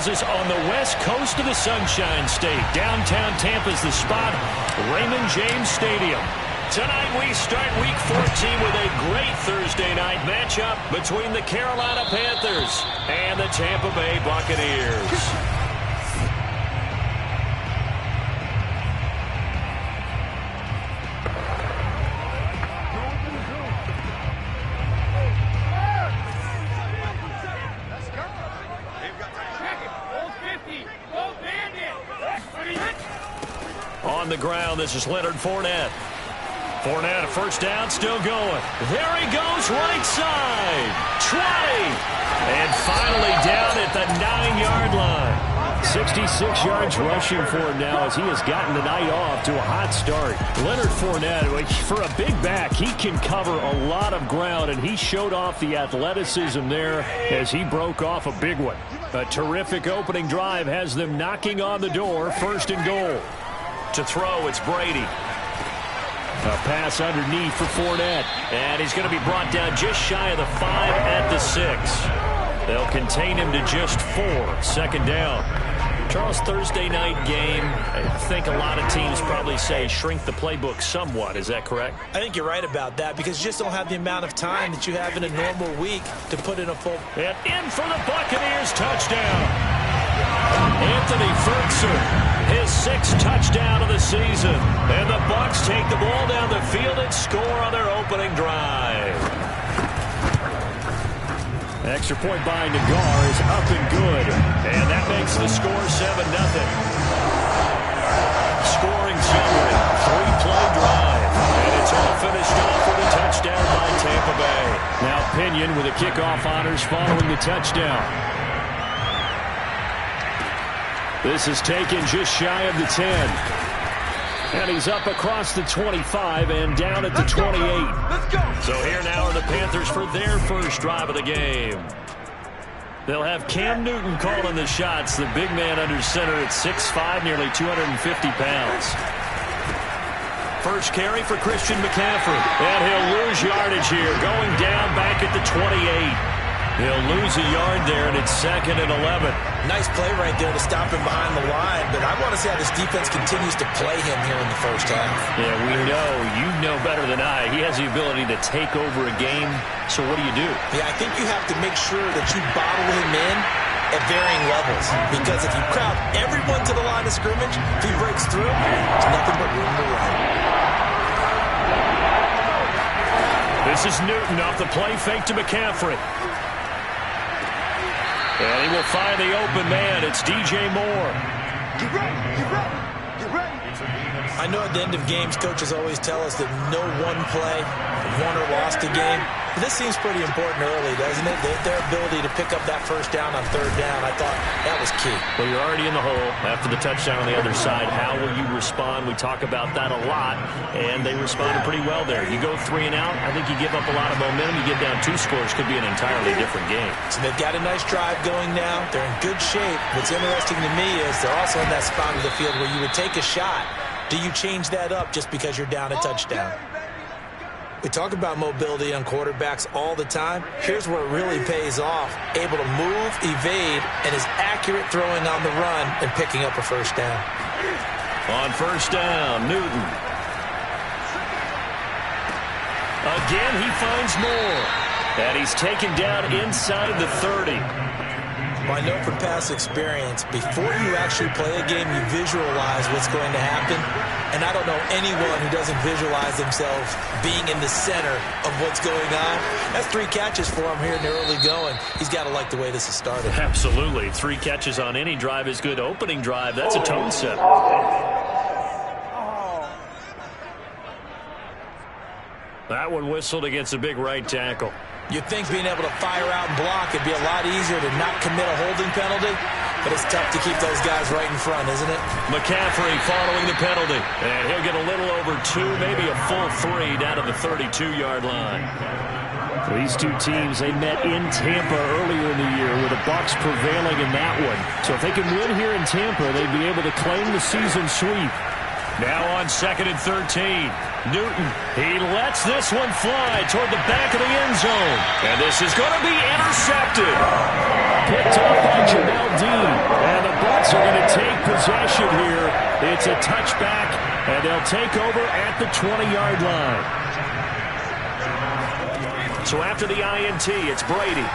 has us on the west coast of the Sunshine State. Downtown Tampa's the spot, Raymond James Stadium. Tonight we start Week 14 with a great Thursday night matchup between the Carolina Panthers and the Tampa Bay Buccaneers. On the ground, this is Leonard Fournette. Fournette, a first down, still going. There he goes, right side. 20. And finally down at the 9-yard line. 66 yards rushing for him now as he has gotten the night off to a hot start. Leonard Fournette, for a big back, he can cover a lot of ground, and he showed off the athleticism there as he broke off a big one. A terrific opening drive has them knocking on the door, first and goal. To throw, it's Brady. A pass underneath for Fournette. And he's going to be brought down just shy of the 5 at the 6. They'll contain him to just 4. Second down. Charles, Thursday night game, I think a lot of teams probably say shrink the playbook somewhat. Is that correct? I think you're right about that because you just don't have the amount of time that you have in a normal week to put in a full. And in for the Buccaneers, touchdown. Anthony Ferguson, his 6th touchdown of the season. And the Bucs take the ball down the field and score on their opening drive. Extra point by Nagar is up and good. And that makes the score 7-0. Scoring summary, 3-play drive. And it's all finished off with a touchdown by Tampa Bay. Now Pinion with the kickoff honors following the touchdown. This is taken just shy of the 10. And he's up across the 25 and down at the 28. Let's go. So here now are the Panthers for their first drive of the game. They'll have Cam Newton calling the shots, the big man under center at 6'5", nearly 250 pounds. First carry for Christian McCaffrey. And he'll lose yardage here, going down back at the 28. He'll lose a yard there, and it's 2nd and 11. Nice play right there to stop him behind the line, but I want to see how this defense continues to play him here in the first half. Yeah, we know. You know better than I. He has the ability to take over a game, so what do you do? Yeah, I think you have to make sure that you bottle him in at varying levels, because if you crowd everyone to the line of scrimmage, if he breaks through, there's nothing but room to run. This is Newton off the play fake to McCaffrey. And he will find the open man. It's DJ Moore. Get ready. Get ready. Get ready. I know at the end of games, coaches always tell us that no one play won or lost a game. But this seems pretty important early, doesn't it? Their ability to pick up that first down on 3rd down, I thought that was key. Well, you're already in the hole after the touchdown on the other side. How will you respond? We talk about that a lot, and they responded pretty well there. You go 3 and out, I think you give up a lot of momentum. You get down 2 scores, could be an entirely different game. So they've got a nice drive going now. They're in good shape. What's interesting to me is they're also in that spot of the field where you would take a shot. Do you change that up just because you're down a touchdown? We talk about mobility on quarterbacks all the time. Here's where it really pays off. Able to move, evade, and is accurate throwing on the run and picking up a first down. On first down, Newton. Again, he finds more. And he's taken down inside the 30. Well, I know from past experience, before you actually play a game, you visualize what's going to happen. And I don't know anyone who doesn't visualize themselves being in the center of what's going on. That's 3 catches for him here in the early going. He's got to like the way this has started. Absolutely. 3 catches on any drive is good. Opening drive, that's a tone setter. That one whistled against a big right tackle. You'd think being able to fire out and block would be a lot easier to not commit a holding penalty, but it's tough to keep those guys right in front, isn't it? McCaffrey following the penalty, and he'll get a little over 2, maybe a full 3 down to the 32-yard line. These two teams, they met in Tampa earlier in the year with the Bucs prevailing in that one. So if they can win here in Tampa, they'd be able to claim the season sweep. Now on 2nd and 13. Newton, he lets this one fly toward the back of the end zone. And this is going to be intercepted. Picked up by Jamel Dean. It's a touchback, and they'll take over at the 20-yard line. So after the INT, it's Brady.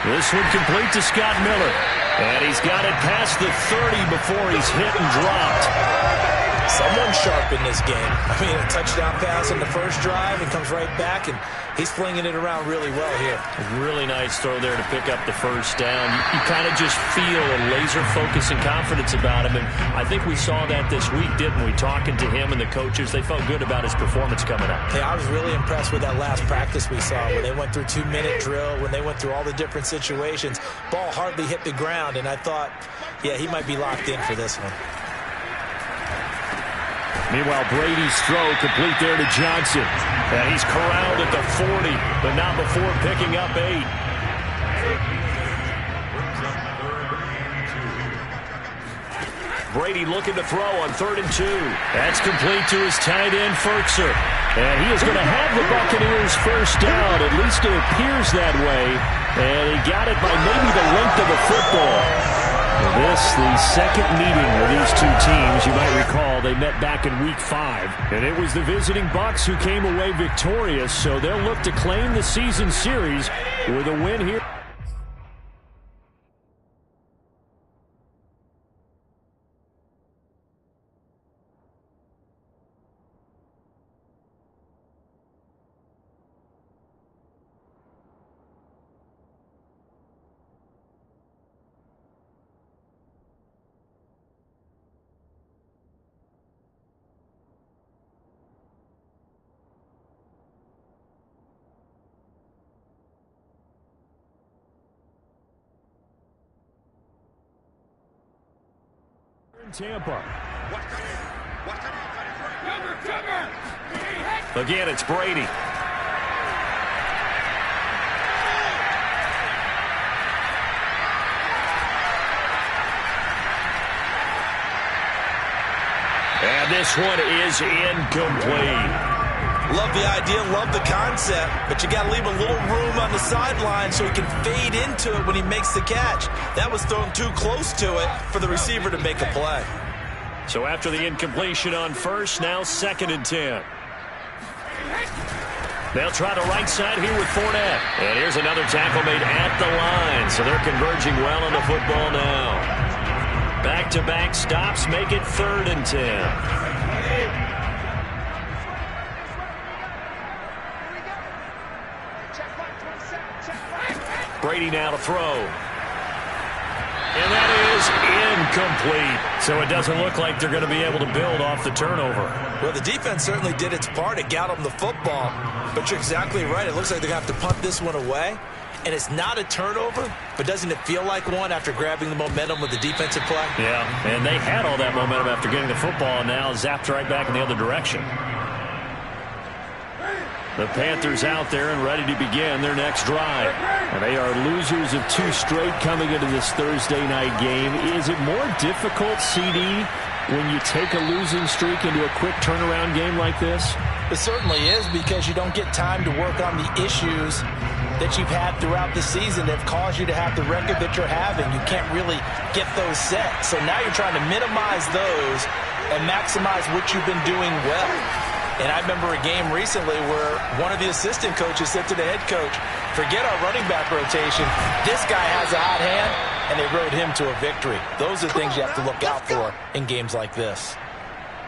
This one complete to Scott Miller. And he's got it past the 30 before he's hit and dropped. Someone sharp in this game. I mean, a touchdown pass in the first drive and comes right back, and he's flinging it around really well here. A really nice throw there to pick up the first down. You kind of just feel a laser focus and confidence about him, and I think we saw that this week, didn't we? Talking to him and the coaches, they felt good about his performance coming up. Hey, I was really impressed with that last practice we saw when they went through 2-minute drill, when they went through all the different situations. Ball hardly hit the ground, and I thought, yeah, he might be locked in for this one. Meanwhile, Brady's throw complete there to Johnson. And he's corralled at the 40, but not before picking up 8. Brady looking to throw on 3rd and 2. That's complete to his tight end, Fertzer. And he is going to have the Buccaneers first down. At least it appears that way. And he got it by maybe the length of a football. This, the second meeting of these two teams. You might recall they met back in Week 5. And it was the visiting Bucs who came away victorious, so they'll look to claim the season series with a win here. Tampa. Again, it's Brady. And this one is incomplete. Love the idea, love the concept, but you got to leave a little room on the sideline so he can fade into it when he makes the catch. That was thrown too close to it for the receiver to make a play. So after the incompletion on first, now 2nd and 10. They'll try the right side here with Fournette. And here's another tackle made at the line, so they're converging well on the football now. Back-to-back stops make it 3rd and 10. Brady now to throw. And that is incomplete. So it doesn't look like they're going to be able to build off the turnover. Well, the defense certainly did its part. It got them the football. But you're exactly right. It looks like they're going to have to punt this one away. And it's not a turnover, but doesn't it feel like one after grabbing the momentum with the defensive play? Yeah, and they had all that momentum after getting the football, and now zapped right back in the other direction. The Panthers out there and ready to begin their next drive. And they are losers of 2 straight coming into this Thursday night game. Is it more difficult, CD, when you take a losing streak into a quick turnaround game like this? It certainly is, because you don't get time to work on the issues that you've had throughout the season that have caused you to have the record that you're having. You can't really get those set. So now you're trying to minimize those and maximize what you've been doing well. And I remember a game recently where one of the assistant coaches said to the head coach, forget our running back rotation. This guy has a hot hand, and they rode him to a victory. Those are things you have to look out for in games like this.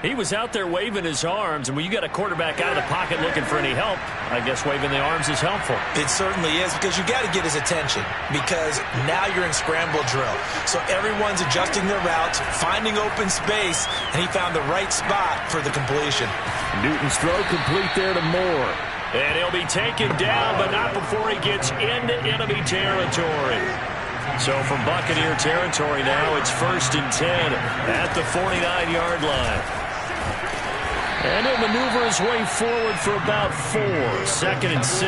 He was out there waving his arms, and when you got a quarterback out of the pocket looking for any help, I guess waving the arms is helpful. It certainly is, because you got to get his attention, because now you're in scramble drill. So everyone's adjusting their routes, finding open space, and he found the right spot for the completion. Newton's throw complete there to Moore. And he'll be taken down, but not before he gets into enemy territory. So from Buccaneer territory now, it's 1st and 10 at the 49-yard line. And he'll maneuver his way forward for about 4. 2nd and 6.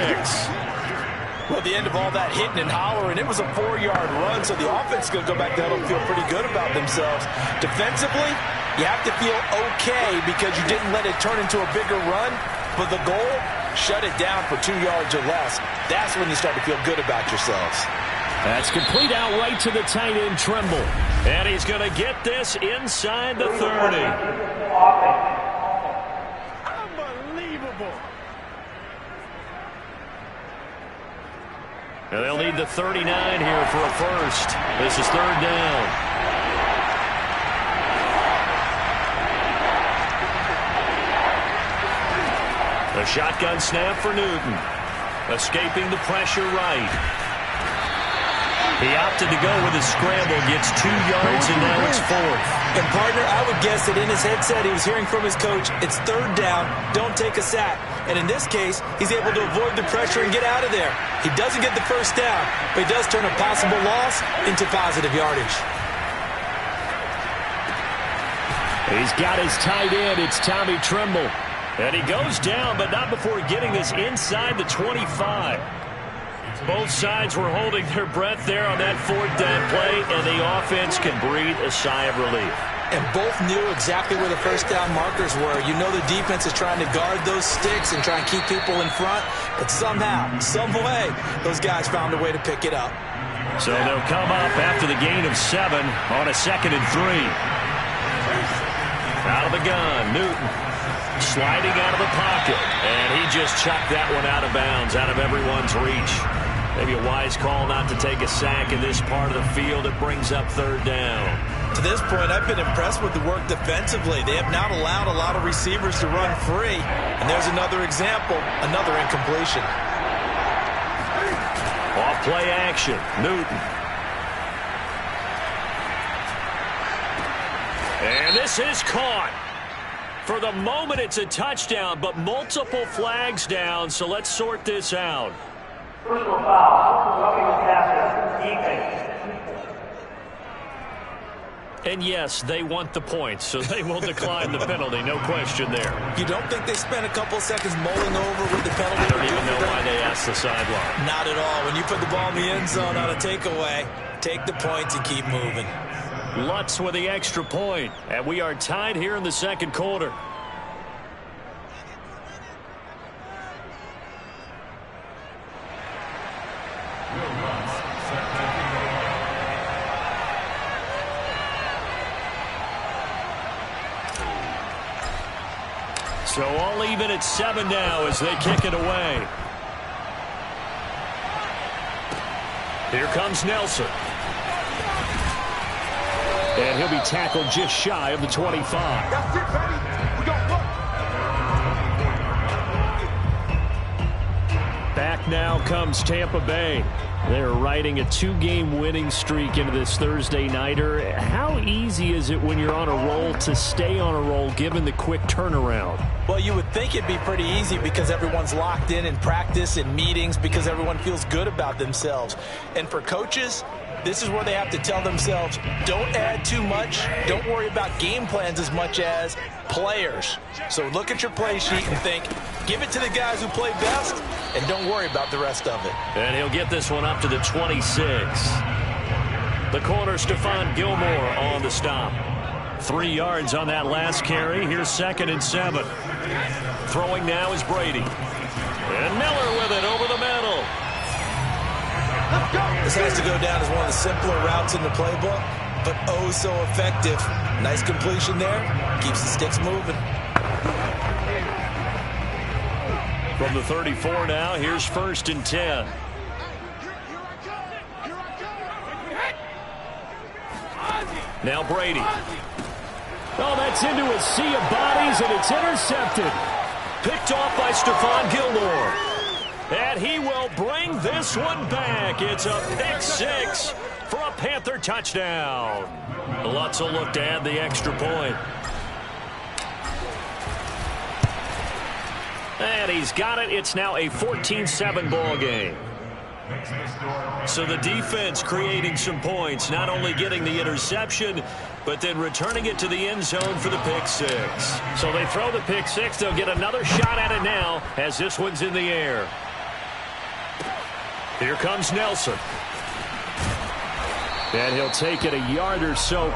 Well, at the end of all that hitting and hollering, it was a 4-yard run, so the offense is going to go back down and feel pretty good about themselves. Defensively, you have to feel okay because you didn't let it turn into a bigger run. But the goal, shut it down for 2 yards or less. That's when you start to feel good about yourselves. That's complete out right to the tight end, Trimble. And he's going to get this inside the 30. Unbelievable. And they'll need the 39 here for a first. This is third down. A shotgun snap for Newton. Escaping the pressure right. He opted to go with his scramble, gets 2 yards, and now it's fourth. And, partner, I would guess that in his headset he was hearing from his coach, it's third down, don't take a sack. And in this case, he's able to avoid the pressure and get out of there. He doesn't get the first down, but he does turn a possible loss into positive yardage. He's got his tight end. It's Tommy Trimble. And he goes down, but not before getting this inside the 25. Both sides were holding their breath there on that fourth down play, and the offense can breathe a sigh of relief. And both knew exactly where the first down markers were. You know the defense is trying to guard those sticks and try and keep people in front, but somehow, some way, those guys found a way to pick it up. So they'll come up after the gain of 7 on a 2nd and 3. Out of the gun, Newton. Sliding out of the pocket, and he just chucked that one out of bounds, out of everyone's reach. Maybe a wise call not to take a sack in this part of the field. It brings up third down. To this point, I've been impressed with the work defensively. They have not allowed a lot of receivers to run free. And there's another example, another incompletion. Off play action, Newton. And this is caught. For the moment, it's a touchdown, but multiple flags down, so let's sort this out. Personal foul, roughing the passer, defense. And yes, they want the points, so they will decline the penalty, no question there. You don't think they spent a couple seconds mulling over with the penalty? I don't even know why they asked the sideline. Not at all. When you put the ball in the end zone on a takeaway, take the points and keep moving. Lutz with the extra point, and we are tied here in the second quarter. So all even at 7 now as they kick it away. Here comes Nelson. And he'll be tackled just shy of the 25. That's it, baby. We don't look. Back now comes Tampa Bay. They're riding a 2-game winning streak into this Thursday nighter. How easy is it when you're on a roll to stay on a roll given the quick turnaround? Well, you would think it'd be pretty easy because everyone's locked in practice and meetings because everyone feels good about themselves. And for coaches, this is where they have to tell themselves, don't add too much. Don't worry about game plans as much as players. So look at your play sheet and think, give it to the guys who play best, and don't worry about the rest of it. And he'll get this one up to the 26. The corner, Stephon Gilmore on the stop. 3 yards on that last carry. Here's 2nd and 7. Throwing now is Brady. And Miller with it over the middle. This has to go down as one of the simpler routes in the playbook, but oh so effective. Nice completion there. Keeps the sticks moving. From the 34 now, here's 1st and 10. Now Brady. Oh, that's into a sea of bodies, and it's intercepted. Picked off by Stephon Gilmore. And he will bring this one back. It's a pick 6 for a Panther touchdown. Lutz will look to add the extra point. And he's got it. It's now a 14-7 ball game. So the defense creating some points, not only getting the interception, but then returning it to the end zone for the pick 6. So they throw the pick 6. They'll get another shot at it now as this one's in the air. Here comes Nelson. And he'll take it a yard or so.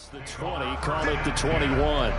It's the 20, call it the 21.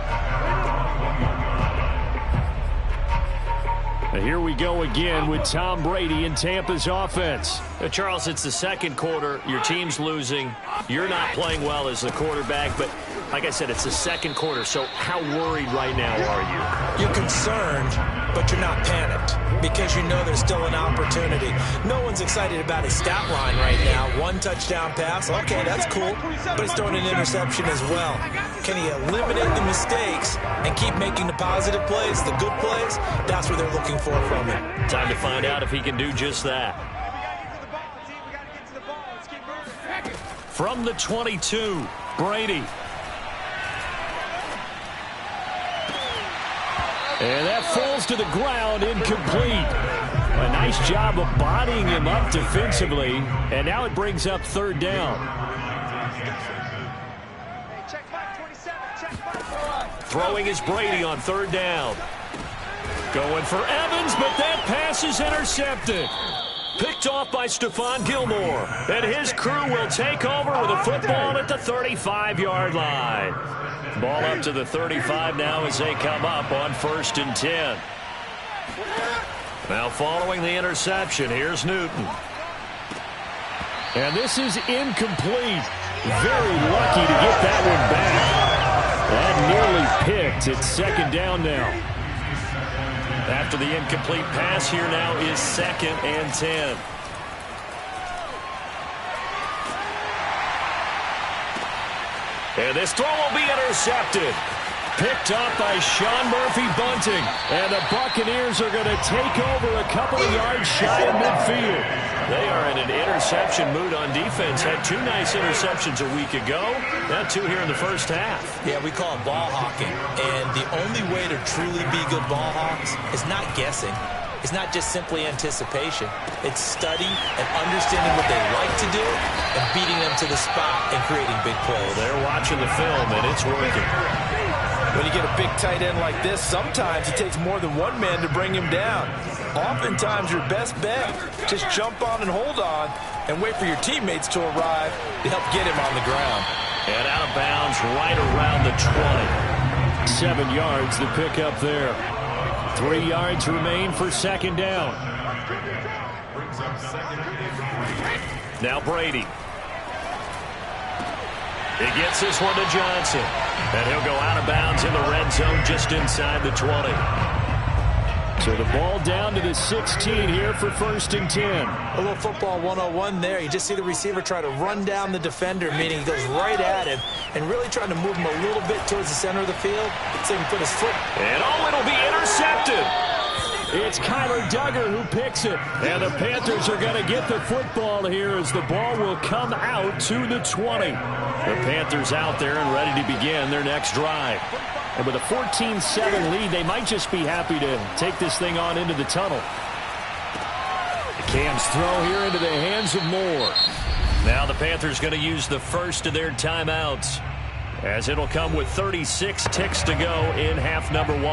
Here we go again with Tom Brady in Tampa's offense. Charles, it's the second quarter. Your team's losing. You're not playing well as the quarterback, but like I said, it's the second quarter, so how worried right now are you? You're concerned, but you're not panicked because you know there's still an opportunity. No one's excited about his stat line right now. 1 touchdown pass, okay, that's cool, but he's throwing an interception as well. Can he eliminate the mistakes and keep making the positive plays, the good plays? That's what they're looking for from him. Time to find out if he can do just that. From the 22, Brady. And that falls to the ground, incomplete. A nice job of bodying him up defensively, and now it brings up third down. Throwing is Brady on third down. Going for Evans, but that pass is intercepted. Picked off by Stephon Gilmore. And his crew will take over with a football at the 35-yard line. Ball up to the 35 now as they come up on 1st and 10. Now following the interception, here's Newton. And this is incomplete. Very lucky to get that one back. That nearly picked. It's second down now. After the incomplete pass, here now is 2nd and 10. And this throw will be intercepted. Picked up by Sean Murphy-Bunting. And the Buccaneers are going to take over a couple of yards shy of midfield. They are in an interception mood on defense. Had 2 nice interceptions a week ago. Now 2 here in the first half. Yeah, we call it ball hawking. And the only way to truly be good ball hawks is not guessing. It's not just simply anticipation. It's study and understanding what they like to do and beating them to the spot and creating big plays. Well, they're watching the film, and it's working. When you get a big tight end like this, sometimes it takes more than one man to bring him down. Oftentimes, your best bet, just jump on and hold on and wait for your teammates to arrive to help get him on the ground. And out of bounds right around the 20. 7 yards the pickup there. 3 yards remain for second down. Now Brady. He gets this one to Johnson. And he'll go out of bounds in the red zone just inside the 20. So the ball down to the 16 here for 1st and 10. A little football 101 there. You just see the receiver try to run down the defender, meaning he goes right at him and really trying to move him a little bit towards the center of the field so he can put his foot. And it'll be intercepted. It's Kyler Duggar who picks it. And the Panthers are going to get the football here as the ball will come out to the 20. The Panthers out there and ready to begin their next drive. And with a 14-7 lead, they might just be happy to take this thing on into the tunnel. The Cam's throw here into the hands of Moore. Now the Panthers going to use the first of their timeouts, as it'll come with 36 ticks to go in half number 1.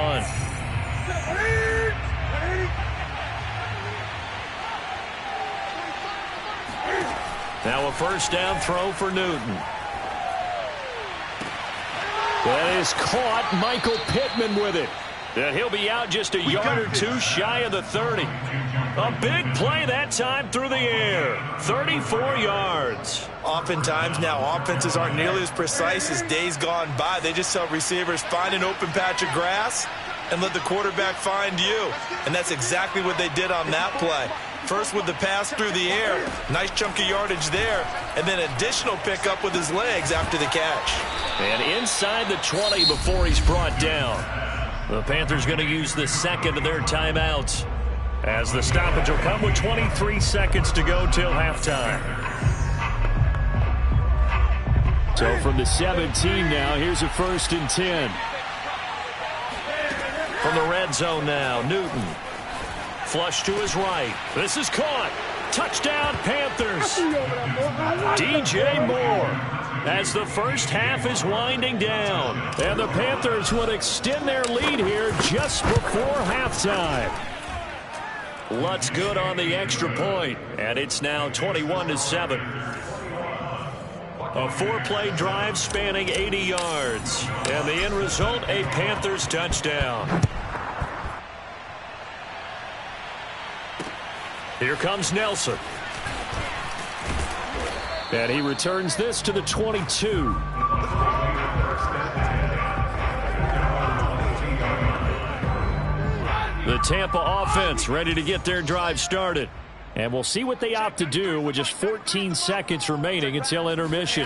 Now a first down throw for Newton. That is caught. Michael Pittman with it. And he'll be out just a yard or 2 shy of the 30. A big play that time through the air. 34 yards. Oftentimes now offenses aren't nearly as precise as days gone by. They just tell receivers, find an open patch of grass and let the quarterback find you. And that's exactly what they did on that play. First with the pass through the air, nice chunk of yardage there, and then additional pickup with his legs after the catch. And inside the 20 before he's brought down. The Panthers going to use the second of their timeouts, as the stoppage will come with 23 seconds to go till halftime. So from the 17 now, here's a 1st and 10. From the red zone now, Newton. Flush to his right. This is caught. Touchdown, Panthers. DJ Moore, as the first half is winding down. And the Panthers would extend their lead here just before halftime. Lutz good on the extra point, and it's now 21-7. A 4-play drive spanning 80 yards. And the end result, a Panthers touchdown. Here comes Nelson. And he returns this to the 22. The Tampa offense ready to get their drive started. And we'll see what they opt to do with just 14 seconds remaining until intermission.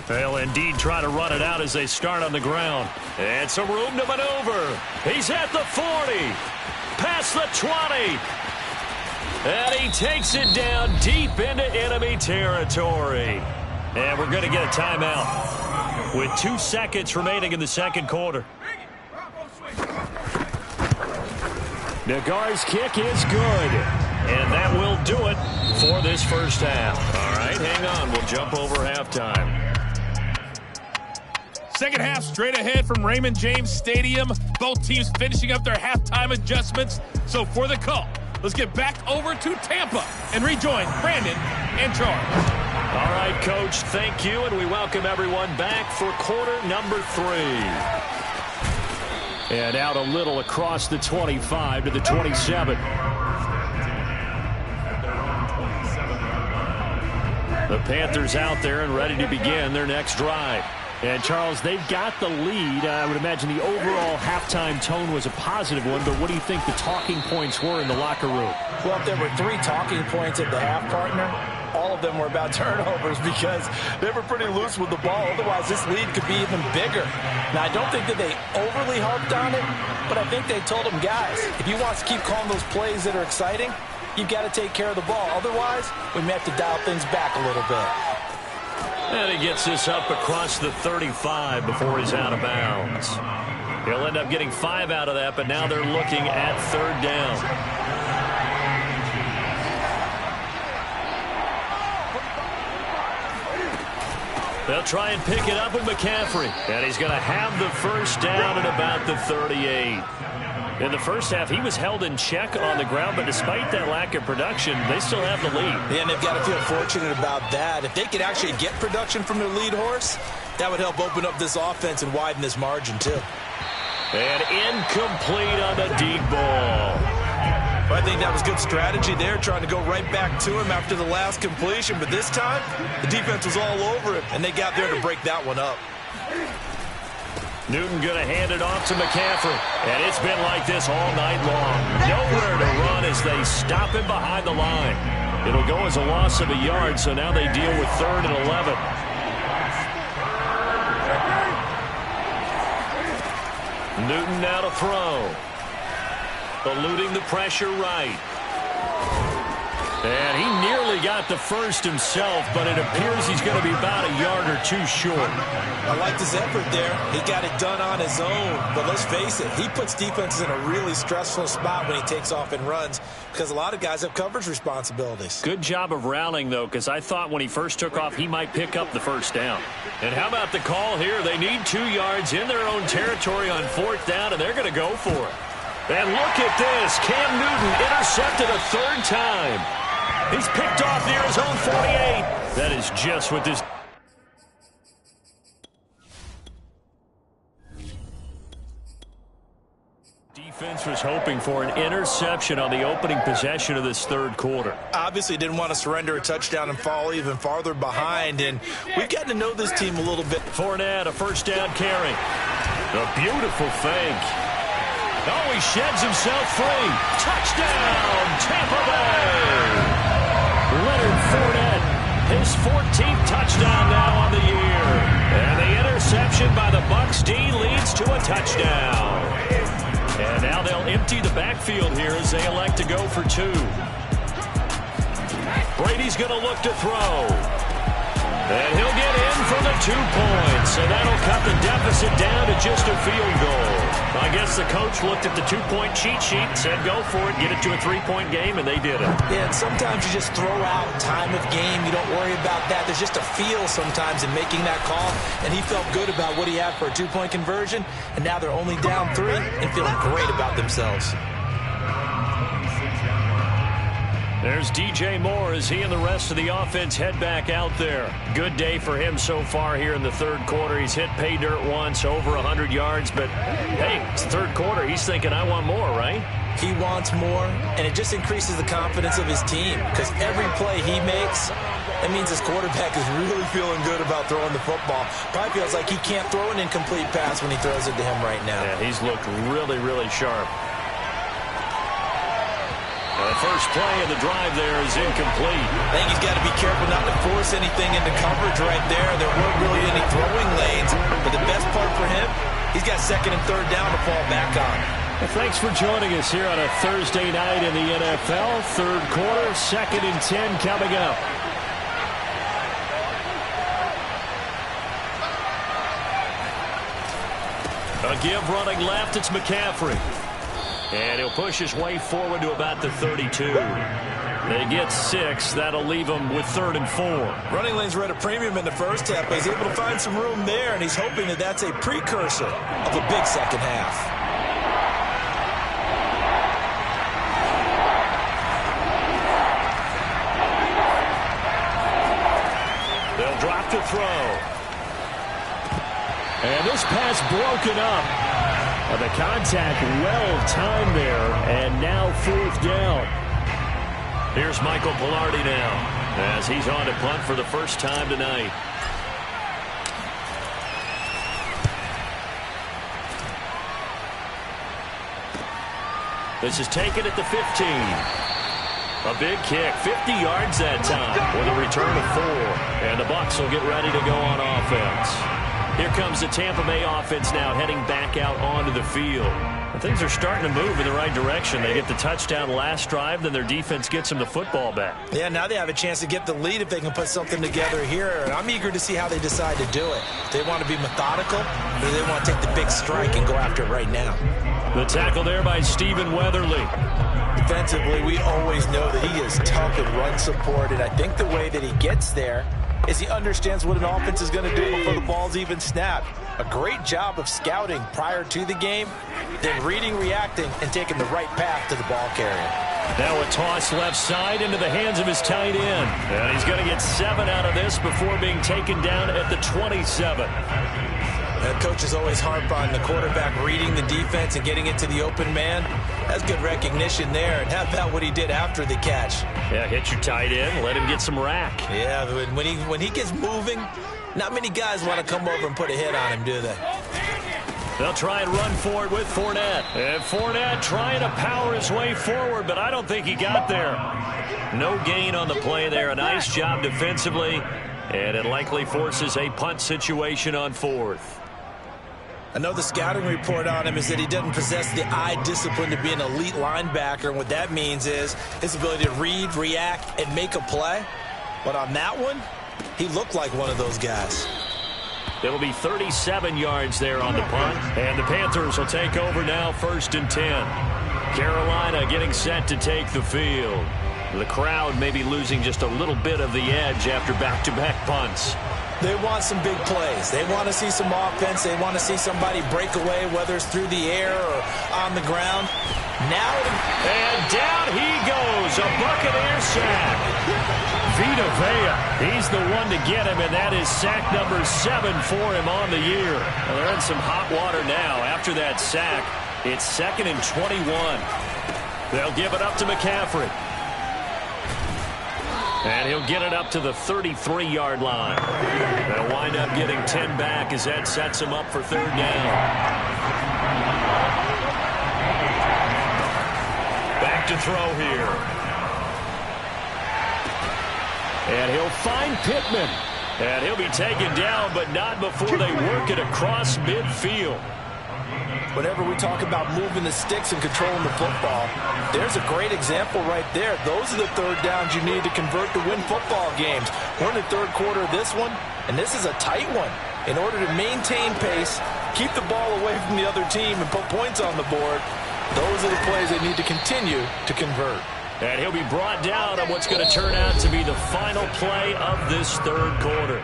They'll indeed try to run it out as they start on the ground. And some room to maneuver. He's at the 40. Past the 20. And he takes it down deep into enemy territory. And we're going to get a timeout with 2 seconds remaining in the second quarter. Nagar's kick is good. And that will do it for this first half. All right, hang on. We'll jump over halftime. Second half straight ahead from Raymond James Stadium. Both teams finishing up their halftime adjustments. So for the call, let's get back over to Tampa and rejoin Brandon and Charles. All right, Coach, thank you, and we welcome everyone back for quarter number 3. And out a little across the 25 to the 27. The Panthers out there and ready to begin their next drive. And, Charles, they've got the lead. I would imagine the overall halftime tone was a positive one, but what do you think the talking points were in the locker room? Well, if there were 3 talking points at the half, partner, all of them were about turnovers because they were pretty loose with the ball. Otherwise, this lead could be even bigger. Now, I don't think that they overly harped on it, but I think they told them, guys, if you want to keep calling those plays that are exciting, you've got to take care of the ball. Otherwise, we may have to dial things back a little bit. And he gets this up across the 35 before he's out of bounds. He'll end up getting 5 out of that, but now they're looking at 3rd down. They'll try and pick it up with McCaffrey. And he's going to have the first down at about the 38. In the first half, he was held in check on the ground, but despite that lack of production, they still have the lead. Yeah, and they've got to feel fortunate about that. If they could actually get production from their lead horse, that would help open up this offense and widen this margin, too. And incomplete on the deep ball. Well, I think that was good strategy there, trying to go right back to him after the last completion. But this time, the defense was all over him, and they got there to break that one up. Newton going to hand it off to McCaffrey. And it's been like this all night long. Nowhere to run as they stop him behind the line. It'll go as a loss of a yard, so now they deal with 3rd and 11. Newton now to throw. Eluding the pressure right. And he nearly got the first himself, but it appears he's going to be about a yard or 2 short. I liked his effort there. He got it done on his own. But let's face it, he puts defenses in a really stressful spot when he takes off and runs because a lot of guys have coverage responsibilities. Good job of rallying, though, because I thought when he first took off, he might pick up the first down. And how about the call here? They need 2 yards in their own territory on 4th down, and they're going to go for it. And look at this. Cam Newton intercepted a 3rd time. He's picked off near his own 48. That is just what this... defense was hoping for an interception on the opening possession of this 3rd quarter. Obviously didn't want to surrender a touchdown and fall even farther behind, and we've gotten to know this team a little bit. Fournette, a first down carry. A beautiful fake. Oh, he sheds himself free. Touchdown, Tampa Bay! Leonard Fournette, his 14th touchdown now on the year. And the interception by the Bucs D leads to a touchdown. And now they'll empty the backfield here as they elect to go for 2. Brady's going to look to throw. And he'll get in for the 2 points. And that'll cut the deficit down to just a field goal. I guess the coach looked at the 2-point cheat sheet and said, go for it, get it to a 3-point game, and they did it. Yeah, and sometimes you just throw out time of game. You don't worry about that. There's just a feel sometimes in making that call, and he felt good about what he had for a 2-point conversion, and now they're only down 3 and feeling great about themselves. There's DJ Moore as he and the rest of the offense head back out there. Good day for him so far here in the third quarter. He's hit pay dirt once, over 100 yards. But, hey, it's the third quarter. He's thinking, I want more, right? He wants more, and it just increases the confidence of his team because every play he makes, that means his quarterback is really feeling good about throwing the football. Probably feels like he can't throw an incomplete pass when he throws it to him right now. Yeah, he's looked really, really sharp. The first play of the drive there is incomplete. I think he's got to be careful not to force anything into coverage right there. There weren't really any throwing lanes, but the best part for him, he's got second and third down to fall back on. Well, thanks for joining us here on a Thursday night in the NFL. Third quarter, 2nd and 10 coming up. A give running left, it's McCaffrey. And he'll push his way forward to about the 32. They get 6. That'll leave him with 3rd and 4. Running lanes were at a premium in the first half, but he's able to find some room there, and he's hoping that that's a precursor of a big second half. They'll drop to throw. And this pass broken up. The contact well-timed there, and now 4th down. Here's Michael Pilardi now, as he's on to punt for the first time tonight. This is taken at the 15. A big kick, 50 yards that time, with a return of 4. And the Bucs will get ready to go on offense. Here comes the Tampa Bay offense now heading back out onto the field. And things are starting to move in the right direction. They get the touchdown last drive, then their defense gets them the football back. Yeah, now they have a chance to get the lead if they can put something together here. And I'm eager to see how they decide to do it. They want to be methodical, or they want to take the big strike and go after it right now. The tackle there by Stephen Weatherly. Defensively, we always know that he is tough and run support, and I think the way that he gets there is he understands what an offense is going to do before the ball's even snapped. A great job of scouting prior to the game, then reading, reacting, and taking the right path to the ball carrier. Now a toss left side into the hands of his tight end. And he's going to get 7 out of this before being taken down at the 27. That coaches always harp on the quarterback reading the defense and getting it to the open man. That's good recognition there. And how about what he did after the catch? Yeah, hit your tight end, let him get some rack. Yeah, when he gets moving, not many guys want to come over and put a hit on him, do they? They'll try and run for it with Fournette. And Fournette trying to power his way forward, but I don't think he got there. No gain on the play there. A nice job defensively, and it likely forces a punt situation on 4th. I know the scouting report on him is that he doesn't possess the eye discipline to be an elite linebacker, and what that means is his ability to read, react, and make a play. But on that one, he looked like one of those guys. It'll be 37 yards there on the punt, and the Panthers will take over now, 1st and 10. Carolina getting set to take the field. The crowd may be losing just a little bit of the edge after back-to-back punts. They want some big plays. They want to see some offense. They want to see somebody break away, whether it's through the air or on the ground. Now, and down he goes, a Buccaneer sack. Vita Vea, he's the one to get him, and that is sack number 7 for him on the year. Well, they're in some hot water now after that sack. It's 2nd and 21. They'll give it up to McCaffrey. And he'll get it up to the 33-yard line. They'll wind up getting 10 back as that sets him up for 3rd down. Back to throw here. And he'll find Pittman. And he'll be taken down, but not before they work it across midfield. Whenever we talk about moving the sticks and controlling the football, there's a great example right there. Those are the 3rd downs you need to convert to win football games. We're in the 3rd quarter of this one, and this is a tight one. In order to maintain pace, keep the ball away from the other team, and put points on the board, those are the plays they need to continue to convert. And he'll be brought down on what's going to turn out to be the final play of this 3rd quarter.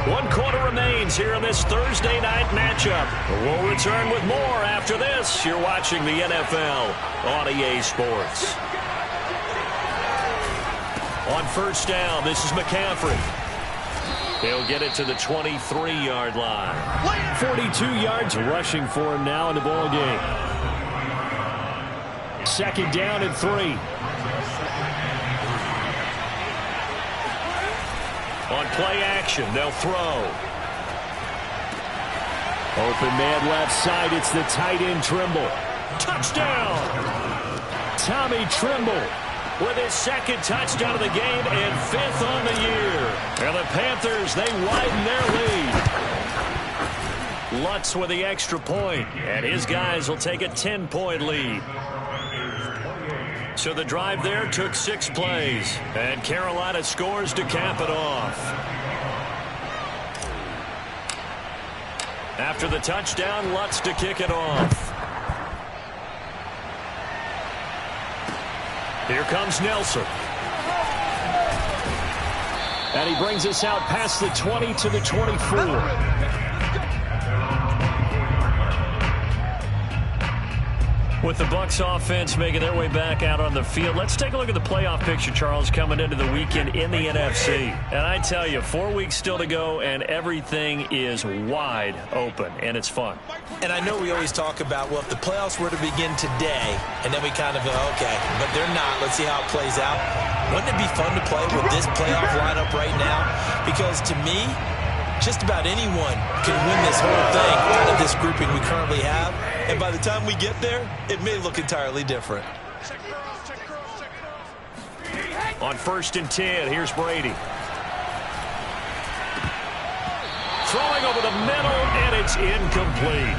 1 quarter remains here in this Thursday night matchup. We'll return with more after this. You're watching the NFL on EA Sports. On first down, this is McCaffrey. He'll get it to the 23-yard line. 42 yards rushing for him now in the ball game. Second down and 3. On play action, they'll throw. Open man left side. It's the tight end Trimble. Touchdown! Tommy Trimble with his second touchdown of the game and 5th on the year. And the Panthers, they widen their lead. Lutz with the extra point, and his guys will take a 10-point lead. So the drive there took 6 plays, and Carolina scores to cap it off. After the touchdown, Lutz to kick it off. Here comes Nelson. And he brings us out past the 20 to the 24. With the Bucs offense making their way back out on the field, let's take a look at the playoff picture, Charles, coming into the weekend in the NFC. And I tell you, 4 weeks still to go, and everything is wide open, and it's fun. And I know we always talk about, well, if the playoffs were to begin today, and then we kind of go, okay, but they're not. Let's see how it plays out. Wouldn't it be fun to play with this playoff lineup right now? Because to me, just about anyone can win this whole thing out of this grouping we currently have. And by the time we get there, it may look entirely different. On 1st and 10, here's Brady. Throwing over the middle, and it's incomplete.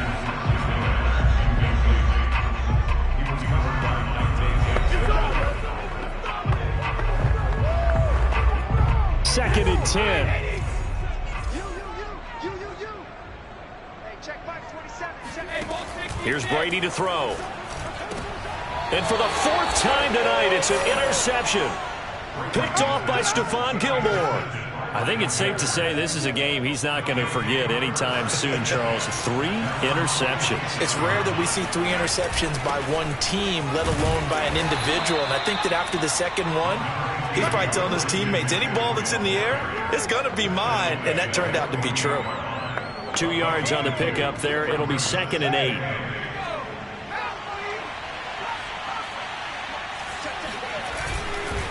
Second and 10. Here's Brady to throw. And for the 4th time tonight, it's an interception. Picked off by Stephon Gilmore. I think it's safe to say this is a game he's not going to forget anytime soon, Charles. 3 interceptions. It's rare that we see 3 interceptions by one team, let alone by an individual. And I think that after the second one, he's probably telling his teammates, any ball that's in the air, it's going to be mine. And that turned out to be true. 2 yards on the pickup there. It'll be 2nd and 8.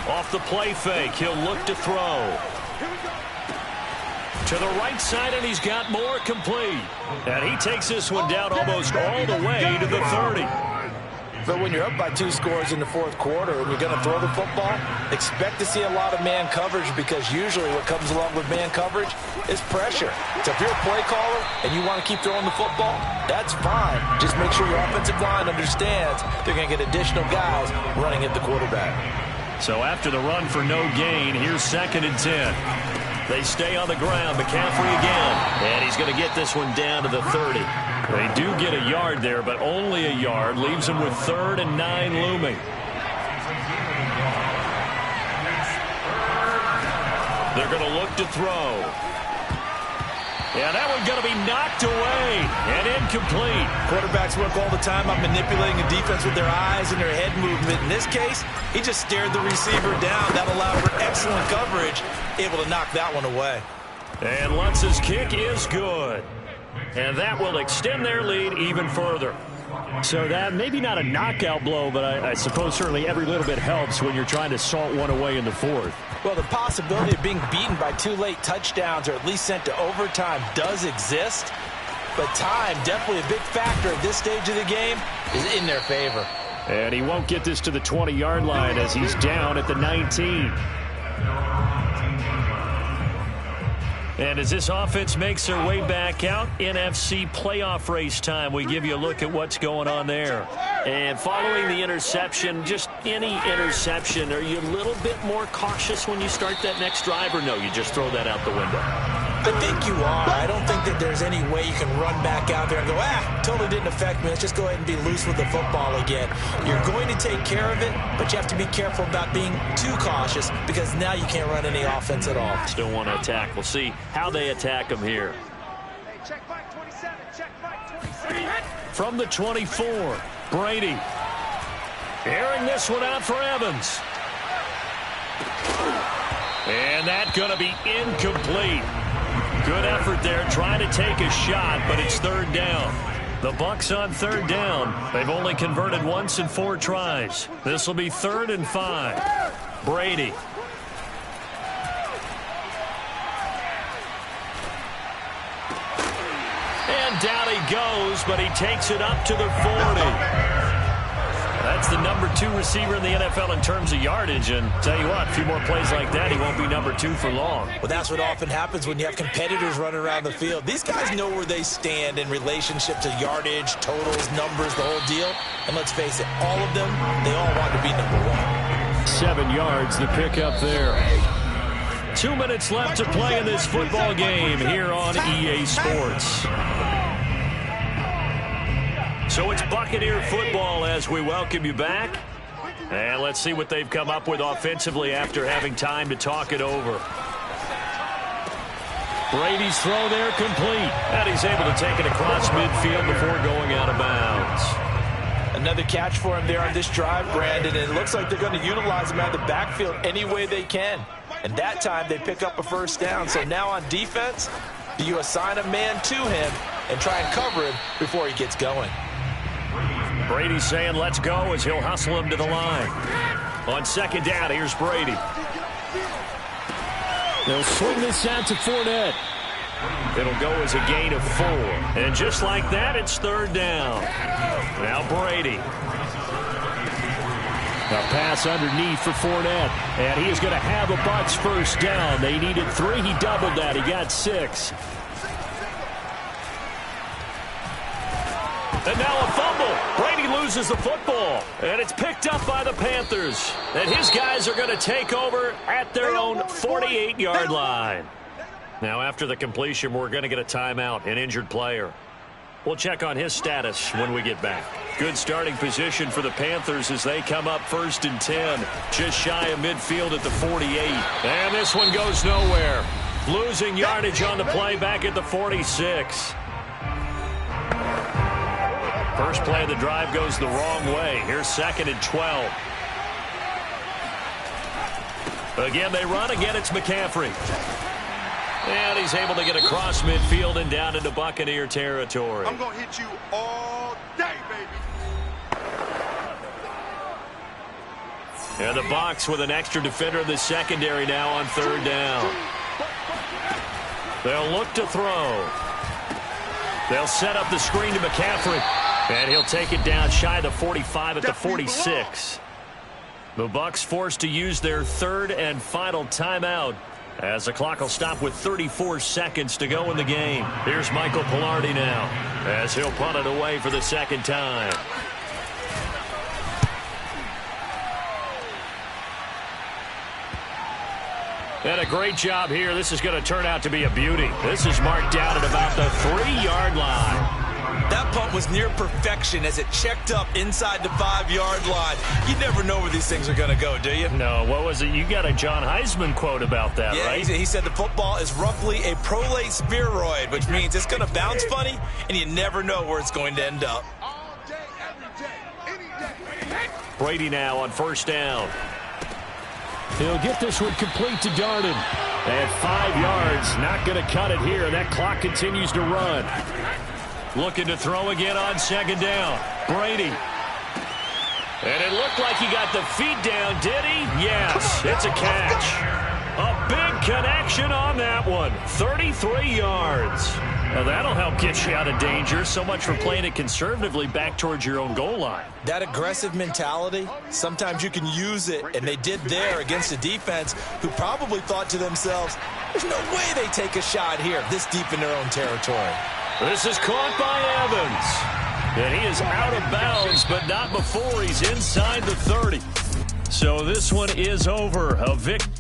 Off the play fake, he'll look to throw. To the right side, and he's got more complete. And he takes this one down almost all the way to the 30. But when you're up by 2 scores in the 4th quarter and you're going to throw the football, expect to see a lot of man coverage, because usually what comes along with man coverage is pressure. So if you're a play caller and you want to keep throwing the football, that's fine. Just make sure your offensive line understands they're going to get additional guys running at the quarterback. So after the run for no gain, here's 2nd and 10. They stay on the ground. McCaffrey again. And he's going to get this one down to the 30. They do get a yard there, but only a yard. Leaves them with 3rd and 9 looming. They're going to look to throw. Yeah, that one's going to be knocked away and incomplete. Quarterbacks work all the time on manipulating a defense with their eyes and their head movement. In this case, he just stared the receiver down. That allowed for excellent coverage, able to knock that one away. And Lutz's kick is good. And that will extend their lead even further. So that maybe not a knockout blow, but I suppose certainly every little bit helps when you're trying to salt one away in the 4th. Well, the possibility of being beaten by 2 late touchdowns or at least sent to overtime does exist. But time, definitely a big factor at this stage of the game, is in their favor. And he won't get this to the 20-yard line as he's down at the 19. And as this offense makes their way back out, NFC playoff race time, we give you a look at what's going on there. And following the interception, just any interception, are you a little bit more cautious when you start that next drive, or no, you just throw that out the window? I think you are. I don't think that there's any way you can run back out there and go, totally didn't affect me. Let's just go ahead and be loose with the football again. You're going to take care of it, but you have to be careful about being too cautious, because now you can't run any offense at all. Still want to attack. We'll see how they attack them here. Check back 27. Check back 27. From the 24, Brady. Airing this one out for Evans. And that's going to be incomplete. Good effort there trying to take a shot, but it's third down. The Bucs on third down. They've only converted once in 4 tries. This will be 3rd and 5. Brady. And down he goes, but he takes it up to the 40. That's the number 2 receiver in the NFL in terms of yardage. And tell you what, a few more plays like that, he won't be number 2 for long. Well, that's what often happens when you have competitors running around the field. These guys know where they stand in relationship to yardage, totals, numbers, the whole deal. And let's face it, all of them, they all want to be number 1. 7 yards, the pickup there. 2 minutes left to play in this football game here on EA Sports. So it's Buccaneer football as we welcome you back. And let's see what they've come up with offensively after having time to talk it over. Brady's throw there complete. And he's able to take it across midfield before going out of bounds. Another catch for him there on this drive, Brandon. And it looks like they're going to utilize him out of the backfield any way they can. And that time they pick up a first down. So now on defense, you assign a man to him and try and cover him before he gets going. Brady's saying let's go as he'll hustle him to the line. On second down, here's Brady. They'll swing this out to Fournette. It'll go as a gain of 4. And just like that, it's third down. Now Brady. A pass underneath for Fournette. And he is going to have a Bucs first down. They needed 3. He doubled that. He got 6. And now a fumble. Brady loses the football. And it's picked up by the Panthers. And his guys are going to take over at their own 48-yard line. Now after the completion, we're going to get a timeout, an injured player. We'll check on his status when we get back. Good starting position for the Panthers as they come up 1st and 10. Just shy of midfield at the 48. And this one goes nowhere. Losing yardage on the play back at the 46. First play of the drive goes the wrong way. Here's 2nd and 12. Again, they run. Again, it's McCaffrey. And he's able to get across midfield and down into Buccaneer territory. I'm going to hit you all day, baby. And the Bucs with an extra defender in the secondary now on third down. They'll look to throw. They'll set up the screen to McCaffrey. And he'll take it down shy of the 45 at the 46. The Bucs forced to use their 3rd and final timeout as the clock will stop with 34 seconds to go in the game. Here's Michael Pilardi now as he'll punt it away for the 2nd time. And a great job here. This is going to turn out to be a beauty. This is marked down at about the 3-yard line. That punt was near perfection as it checked up inside the 5-yard line. You never know where these things are going to go, do you? No, what was it? You got a John Heisman quote about that, yeah, right? He said the football is roughly a prolate spheroid, which means it's going to bounce funny, and you never know where it's going to end up. All day, every day, any day. Brady now on 1st down. He'll get this one complete to Darden. At 5 yards, not going to cut it here. That clock continues to run. Looking to throw again on 2nd down. Brady. And it looked like he got the feet down, did he? Yes, it's a catch. A big connection on that one. 33 yards. Now that'll help get you out of danger. So much for playing it conservatively back towards your own goal line. That aggressive mentality, sometimes you can use it, and they did there against a defense who probably thought to themselves, there's no way they take a shot here this deep in their own territory. This is caught by Evans. And he is out of bounds, but not before he's inside the 30. So this one is over. A victory.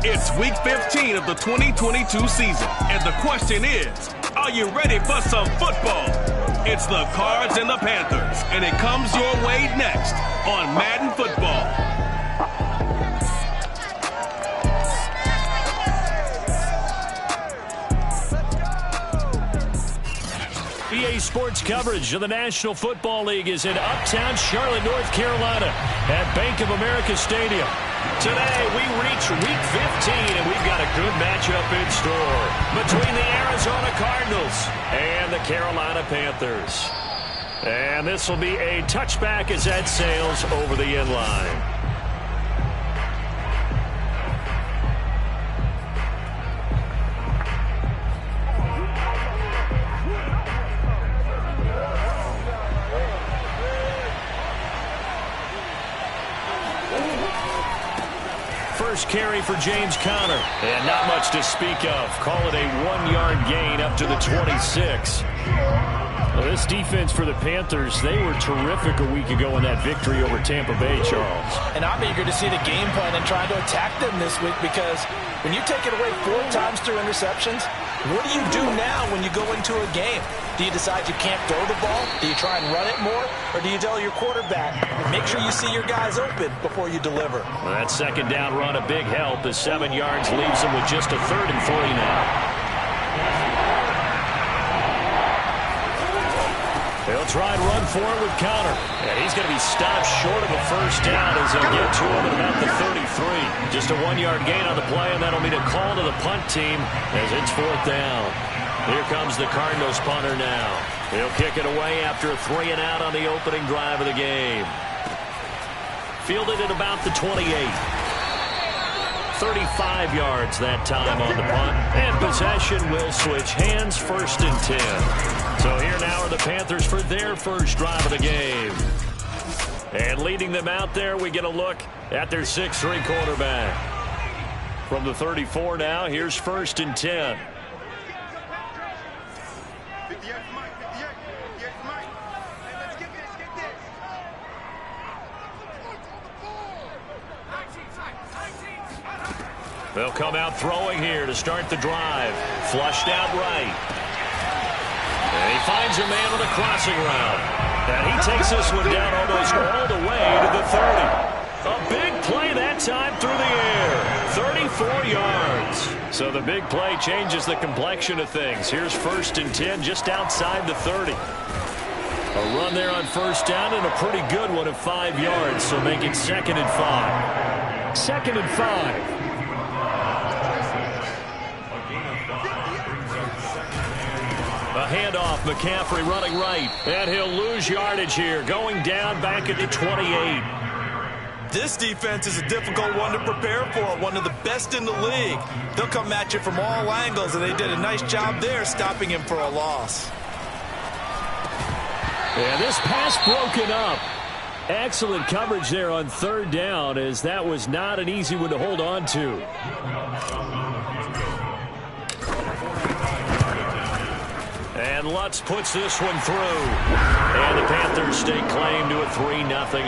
It's Week 15 of the 2022 season, and the question is, are you ready for some football? It's the Cards and the Panthers, and it comes your way next on Madden Football. EA Sports coverage of the National Football League is in uptown Charlotte, North Carolina at Bank of America Stadium. Today, we reach Week 15, and we've got a good matchup in store between the Arizona Cardinals and the Carolina Panthers. And this will be a touchback as that sails over the end line. First carry for James Conner, and not much to speak of. Call it a 1-yard gain up to the 26. Well, this defense for the Panthers, they were terrific a week ago in that victory over Tampa Bay, Charles. And I'm eager to see the game plan and trying to attack them this week, because when you take it away 4 times through interceptions, what do you do now when you go into a game? Do you decide you can't throw the ball? Do you try and run it more? Or do you tell your quarterback, make sure you see your guys open before you deliver? Well, that second down run a big help as 7 yards leaves them with just a 3rd and 3 now. They'll try and run for it with Conner. And he's going to be stopped short of a first down as they'll get to him at about the 33. Just a 1-yard gain on the play, and that'll mean a call to the punt team as it's 4th down. Here comes the Cardinals punter now. He'll kick it away after a 3-and-out on the opening drive of the game. Fielded at about the 28. 35 yards that time on the punt. And possession will switch hands, 1st and 10. So here now are the Panthers for their first drive of the game. And leading them out there, we get a look at their 6'3" quarterback. From the 34 now, here's 1st and 10. They'll come out throwing here to start the drive. Flushed out right. And he finds a man on the crossing route. And he takes this one down almost all the way to the 30. A big play that time through the air. 34 yards. So the big play changes the complexion of things. Here's 1st and 10 just outside the 30. A run there on 1st down and a pretty good one of 5 yards. So make it 2nd and 5. 2nd and 5. A handoff, McCaffrey running right, and he'll lose yardage here, going down back at the 28. This defense is a difficult one to prepare for, one of the best in the league. They'll come at you from all angles, and they did a nice job there stopping him for a loss. And this pass broken up. Excellent coverage there on 3rd down, as that was not an easy one to hold on to. And Lutz puts this one through. And the Panthers stake claim to a 3-0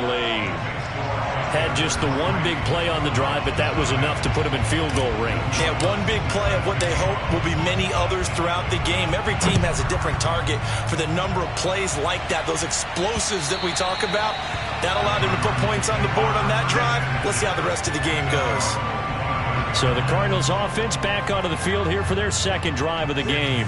lead. Had just the one big play on the drive, but that was enough to put him in field goal range. Yeah, one big play of what they hope will be many others throughout the game. Every team has a different target for the number of plays like that, those explosives that we talk about. That allowed him to put points on the board on that drive. Let's see how the rest of the game goes. So the Cardinals offense back onto the field here for their 2nd drive of the game.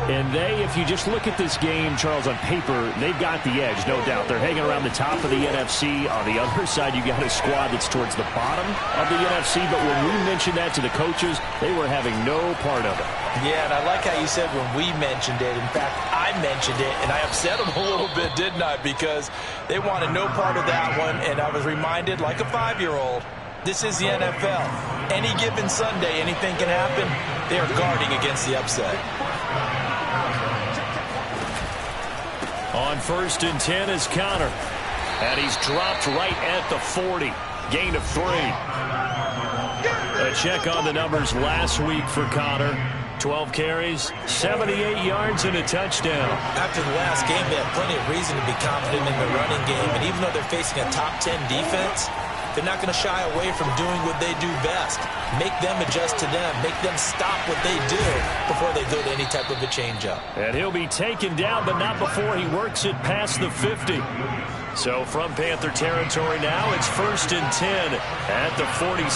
And if you just look at this game, Charles, on paper, they've got the edge, no doubt. They're hanging around the top of the NFC. On the other side, you got a squad that's towards the bottom of the NFC. But when we mentioned that to the coaches, they were having no part of it. Yeah, and I like how you said when we mentioned it. In fact, I mentioned it, and I upset them a little bit, didn't I? Because they wanted no part of that one, and I was reminded, like a 5-year-old, this is the NFL. Any given Sunday, anything can happen. They are guarding against the upset. On 1st and 10 is Conner. And he's dropped right at the 40. Gain of 3. A check on the numbers last week for Conner. 12 carries, 78 yards, and a touchdown. After the last game, they have plenty of reason to be confident in the running game. And even though they're facing a top 10 defense, They're not going to shy away from doing what they do best. Make them adjust to them. Make them stop what they do before they go to any type of a change-up. And he'll be taken down, but not before he works it past the 50. So from Panther territory now, it's 1st and 10 at the 46.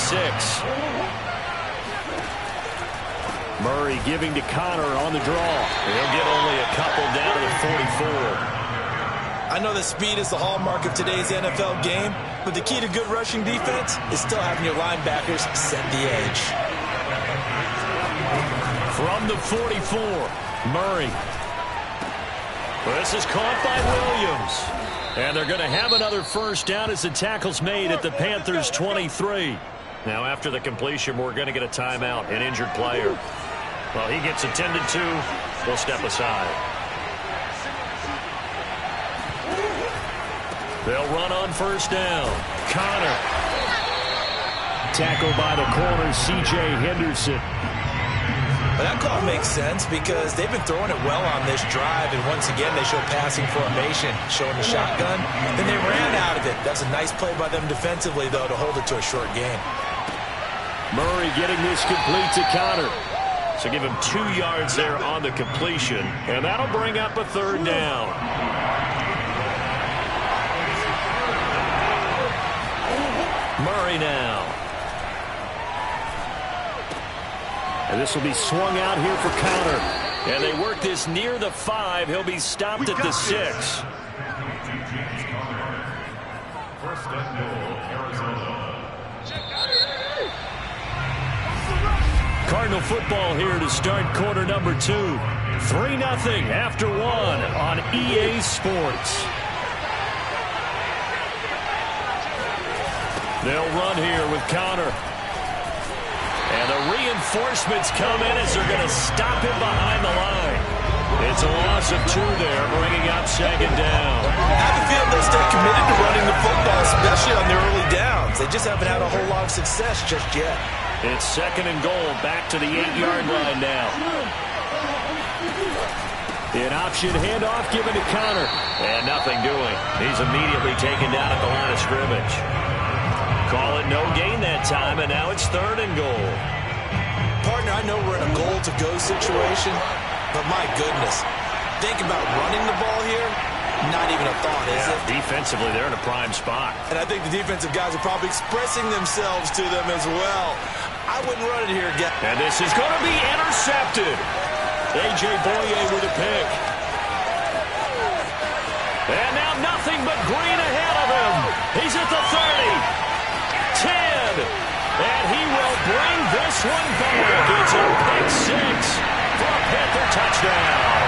Murray giving to Connor on the draw. He'll get only a couple down to the 44. I know that speed is the hallmark of today's NFL game, but the key to good rushing defense is still having your linebackers set the edge. From the 44, Murray. This is caught by Williams. And they're going to have another first down as the tackle's made at the Panthers' 23. Now, after the completion, we're going to get a timeout, an injured player. Well, he gets attended to. We'll step aside. They'll run on first down. Connor. Tackled by the corner, C.J. Henderson. But that call makes sense because they've been throwing it well on this drive, and once again they show passing formation, showing the shotgun. Then they ran out of it. That's a nice play by them defensively, though, to hold it to a short game. Murray getting this complete to Connor. So give him 2 yards there on the completion, and that'll bring up a third down. Murray now. And this will be swung out here for Connor. And they work this near the 5. He'll be stopped at the 6. Cardinal football here to start quarter number 2. 3-0 after 1 on EA Sports. They'll run here with Connor. And the reinforcements come in as they're going to stop him behind the line. It's a loss of 2 there, bringing up second down. I have a feeling they'll stay committed to running the football, especially on their early downs. They just haven't had a whole lot of success just yet. It's 2nd and goal, back to the 8-yard line now. An option handoff given to Connor. And nothing doing. He's immediately taken down at the line of scrimmage. Call it no gain that time, and now it's 3rd and goal. Partner, I know we're in a goal-to-go situation, but my goodness, think about running the ball here. Not even a thought, is it? Defensively, they're in a prime spot. And I think the defensive guys are probably expressing themselves to them as well. I wouldn't run it here again. And this is going to be intercepted. A.J. Boye with a pick. And now nothing but green ahead of him. He's at the 30. 10. And he will bring this one back. It's a pick 6 for a Panther touchdown.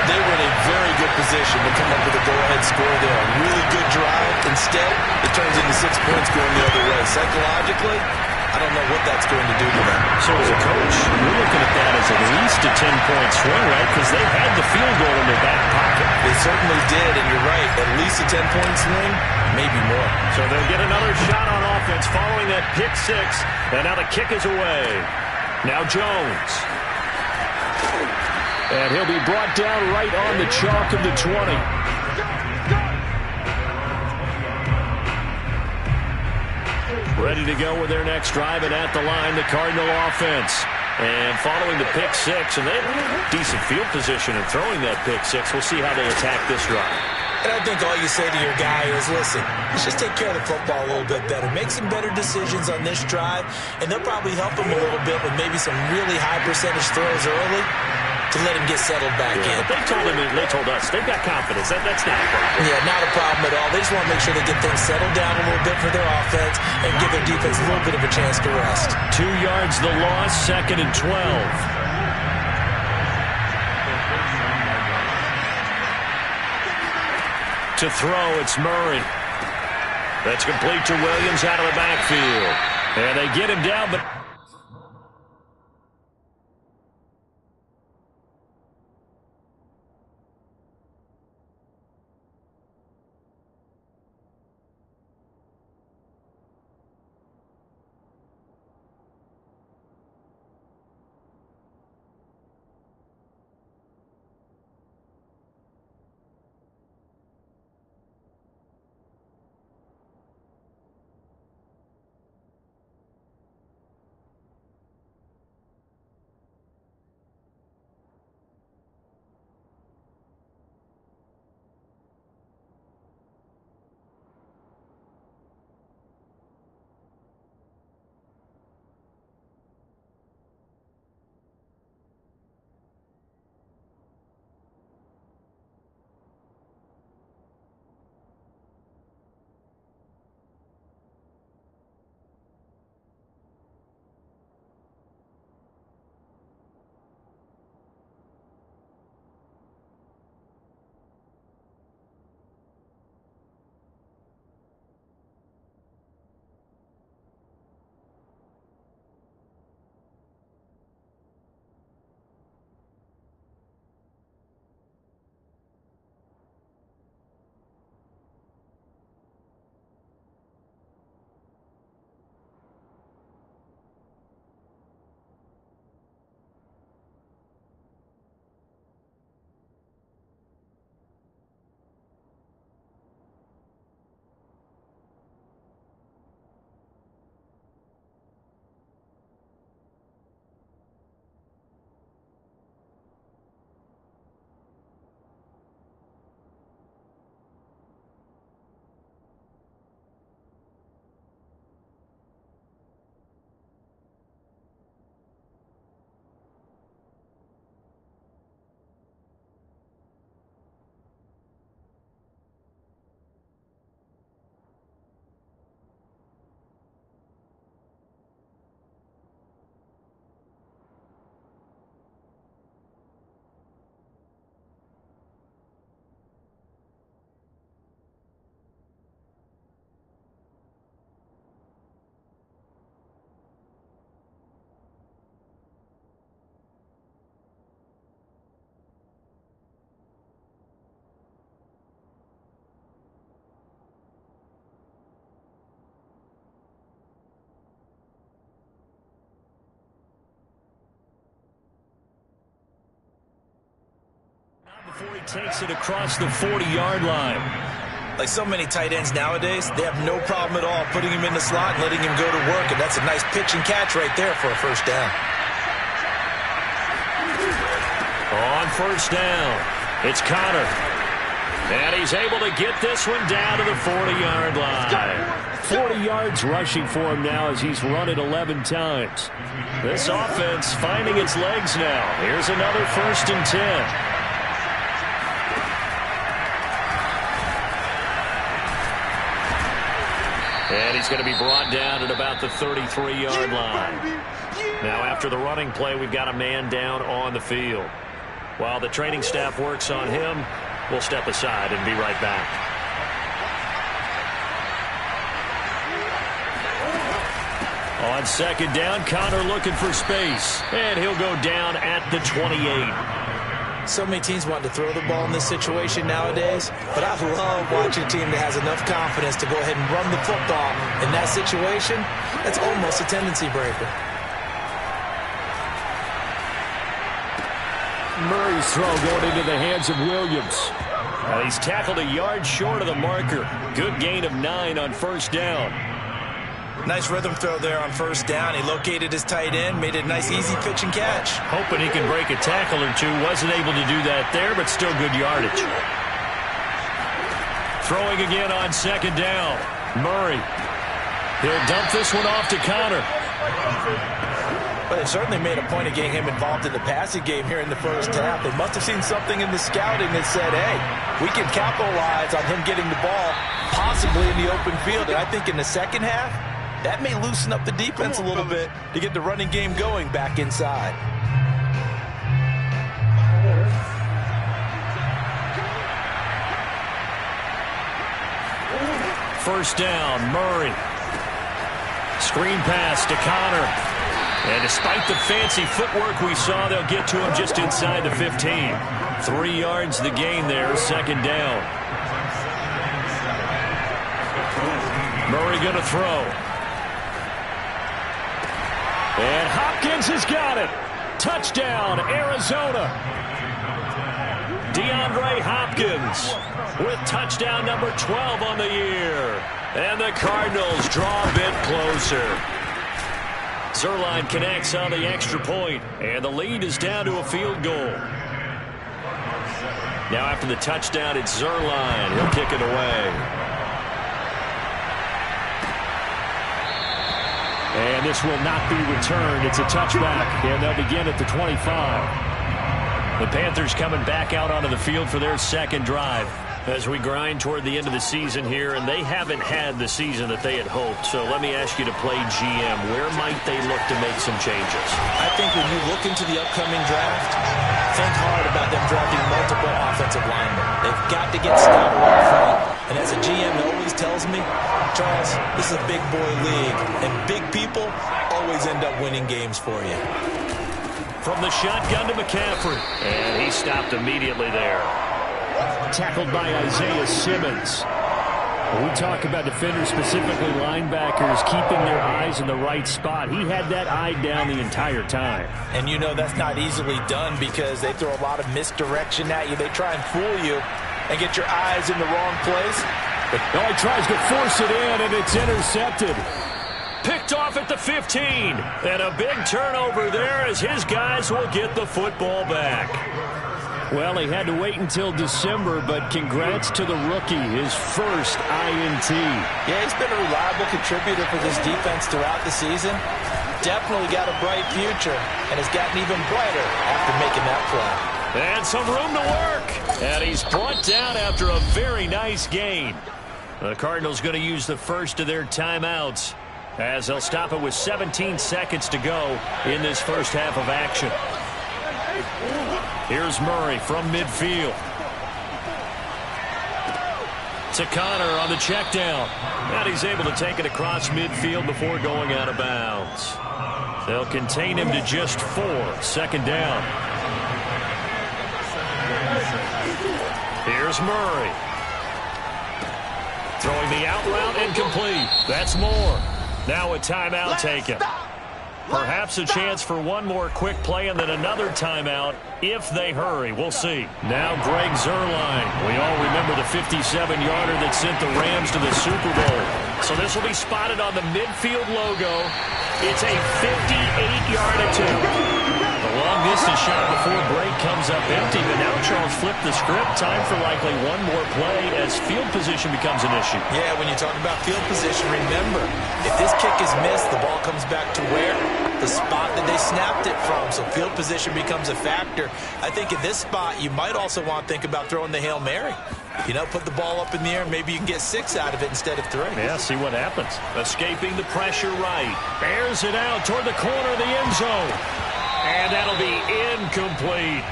They were in a very good position to come up with a go-ahead score there. A really good drive. Instead, it turns into 6 points going the other way. Psychologically, I don't know what that's going to do to them. So as a coach, you're looking at that as at least a 10-point swing, right? Because they had the field goal in their back pocket. They certainly did, and you're right. At least a 10-point swing, maybe more. So they'll get another shot on offense following that pick 6. And now the kick is away. Now Jones. And he'll be brought down right on the chalk of the 20. Ready to go with their next drive, and at the line, the Cardinal offense. And following the pick 6, and they have decent field position in throwing that pick 6. We'll see how they attack this drive. And I think all you say to your guy is, listen, let's just take care of the football a little bit better. Make some better decisions on this drive, and they'll probably help him a little bit with maybe some really high percentage throws early to let him get settled back in. But they told us they've got confidence. That's not a problem. Yeah, not a problem at all. They just want to make sure they get things settled down a little bit for their offense and give their defense a little bit of a chance to rest. 2 yards the loss, 2nd and 12. To throw, it's Murray. That's complete to Williams out of the backfield. And they get him down, but Murray takes it across the 40-yard line. Like so many tight ends nowadays, they have no problem at all putting him in the slot and letting him go to work, and that's a nice pitch and catch right there for a first down. On first down, it's Connor. And he's able to get this one down to the 40-yard line. 40 yards rushing for him now as he's run it 11 times. This offense finding its legs now. Here's another 1st and 10. And he's going to be brought down at about the 33-yard line. Now after the running play, we've got a man down on the field. While the training staff works on him, we'll step aside and be right back. On second down, Connor looking for space. And he'll go down at the 28. So many teams want to throw the ball in this situation nowadays, but I love watching a team that has enough confidence to go ahead and run the football. In that situation, that's almost a tendency breaker. Murray's throw going into the hands of Williams. He's tackled a yard short of the marker. Good gain of 9 on first down. Nice rhythm throw there on first down. He located his tight end, made it a nice easy pitch and catch. Hoping he can break a tackle or two. Wasn't able to do that there, but still good yardage. Throwing again on second down. Murray. He'll dump this one off to Connor. But they certainly made a point of getting him involved in the passing game here in the first half. They must have seen something in the scouting that said, hey, we can capitalize on him getting the ball possibly in the open field. And I think in the second half, that may loosen up the defense a little bit to get the running game going back inside. First down, Murray. Screen pass to Connor. And despite the fancy footwork we saw, they'll get to him just inside the 15. 3 yards the gain there, second down. Murray going to throw. And Hopkins has got it. Touchdown, Arizona. DeAndre Hopkins with touchdown number 12 on the year. And the Cardinals draw a bit closer. Zuerlein connects on the extra point, and the lead is down to a field goal. Now after the touchdown, it's Zuerlein. He'll kick it away. And this will not be returned. It's a touchback, and they'll begin at the 25. The Panthers coming back out onto the field for their second drive as we grind toward the end of the season here, and they haven't had the season that they had hoped. So let me ask you to play GM. Where might they look to make some changes? I think when you look into the upcoming draft, think hard about them drafting multiple offensive linemen. They've got to get stout up front. And as a GM, it always tells me, Charles, this is a big boy league, and big people always end up winning games for you. From the shotgun to McCaffrey, and he stopped immediately there. Tackled by Isaiah Simmons. When we talk about defenders, specifically linebackers, keeping their eyes in the right spot. He had that eye down the entire time. And you know that's not easily done because they throw a lot of misdirection at you. They try and fool you and get your eyes in the wrong place. But oh, he tries to force it in, and it's intercepted. Picked off at the 15. And a big turnover there as his guys will get the football back. Well, he had to wait until December, but congrats to the rookie, his first INT. Yeah, he's been a reliable contributor for this defense throughout the season. Definitely got a bright future, and has gotten even brighter after making that play. And some room to work. And he's brought down after a very nice gain. The Cardinals going to use the first of their timeouts as they'll stop it with 17 seconds to go in this first half of action. Here's Murray from midfield. To Connor on the check down. And he's able to take it across midfield before going out of bounds. They'll contain him to just 4. Second down. Here's Murray. Throwing the out route incomplete. That's more. Now a timeout taken. Perhaps a chance for one more quick play and then another timeout if they hurry. We'll see. Now Greg Zuerlein. We all remember the 57-yarder that sent the Rams to the Super Bowl. So this will be spotted on the midfield logo. It's a 58-yard attempt. The long-distance shot before break comes up empty, but now Charles flipped the script. Time for likely one more play as field position becomes an issue. Yeah, when you talk about field position, remember, if this kick is missed, the ball comes back to where? The spot that they snapped it from. So field position becomes a factor. I think at this spot, you might also want to think about throwing the Hail Mary. You know, put the ball up in the air. Maybe you can get 6 out of it instead of 3. Yeah, see what happens. Escaping the pressure right. Bears it out toward the corner of the end zone. And that'll be incomplete.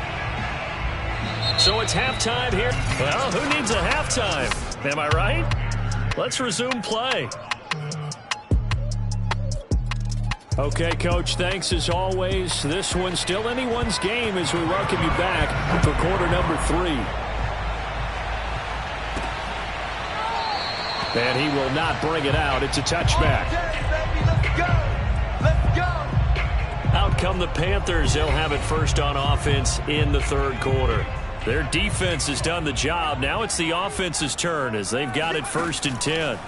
So it's halftime here. Well, who needs a halftime? Am I right? Let's resume play. Okay, Coach, thanks as always. This one's still anyone's game as we welcome you back for quarter number 3. And he will not bring it out. It's a touchback. Let's go. Let's go. Out come the Panthers. They'll have it first on offense in the third quarter. Their defense has done the job. Now it's the offense's turn as they've got it 1st and 10.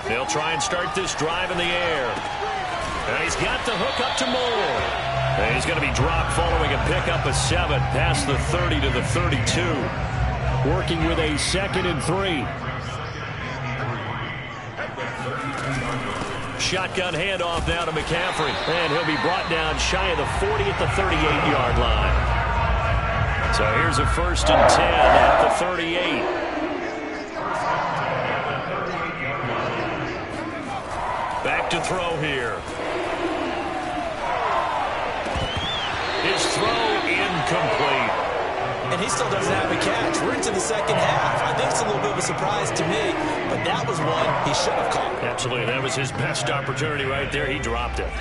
They'll try and start this drive in the air. And he's got the hook up to Moore. And he's going to be dropped following a pickup of 7 past the 30 to the 32. Working with a 2nd and 3. Shotgun handoff now to McCaffrey. And he'll be brought down shy of the 40 at the 38-yard line. So here's a 1st and 10 at the 38. Back to throw here. His throw incomplete. And he still doesn't have a catch. We're into the second half. I think it's a little bit of a surprise to me, but that was one he should have caught. Absolutely. That was his best opportunity right there. He dropped it.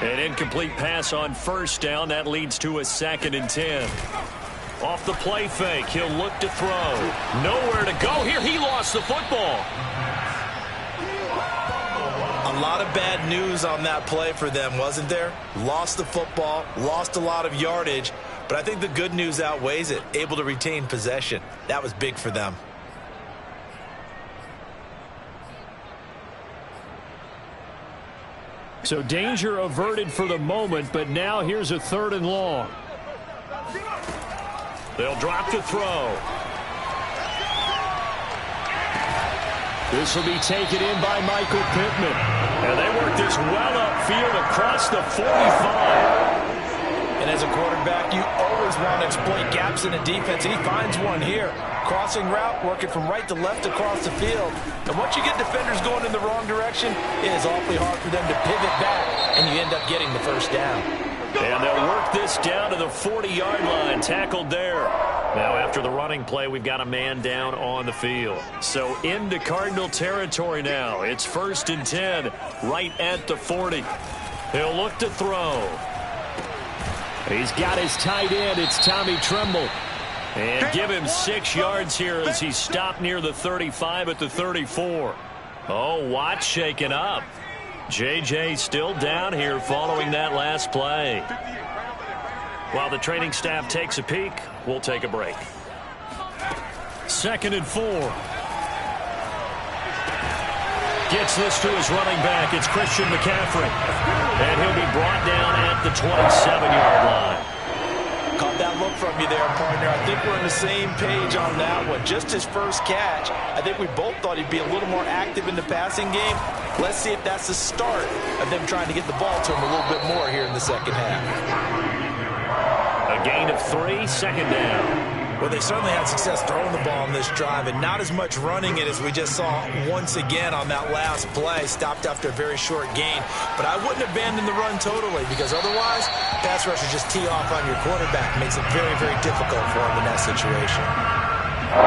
An incomplete pass on 1st down. That leads to a 2nd and 10. Off the play fake. He'll look to throw. Nowhere to go here. He lost the football. A lot of bad news on that play for them, wasn't there? Lost the football, lost a lot of yardage, but I think the good news outweighs it. Able to retain possession. That was big for them. So danger averted for the moment, but now here's a 3rd and long. They'll drop to throw. This will be taken in by Michael Pittman. And they work this well upfield across the 45. And as a quarterback, you always want to exploit gaps in a defense, and he finds one here. Crossing route, working from right to left across the field. And once you get defenders going in the wrong direction, it is awfully hard for them to pivot back, and you end up getting the 1st down. And they'll work this down to the 40-yard line, tackled there. Now after the running play, we've got a man down on the field. So into Cardinal territory now. It's 1st and 10, right at the 40. He'll look to throw. He's got his tight end. It's Tommy Tremble. And give him 6 yards here as he stopped near the 35 at the 34. Oh, Watt shaken up. J.J. still down here following that last play. While the training staff takes a peek, we'll take a break. 2nd and 4. Gets this to his running back. It's Christian McCaffrey. And he'll be brought down at the 27-yard line. Caught that look from you there, partner. I think we're on the same page on that one. Just his first catch. I think we both thought he'd be a little more active in the passing game. Let's see if that's the start of them trying to get the ball to him a little bit more here in the second half. A gain of 3, 2nd down. Well, they certainly had success throwing the ball on this drive and not as much running it as we just saw once again on that last play. Stopped after a very short gain. But I wouldn't abandon the run totally because otherwise, pass rushers just tee off on your quarterback. Makes it very, very difficult for him in that situation.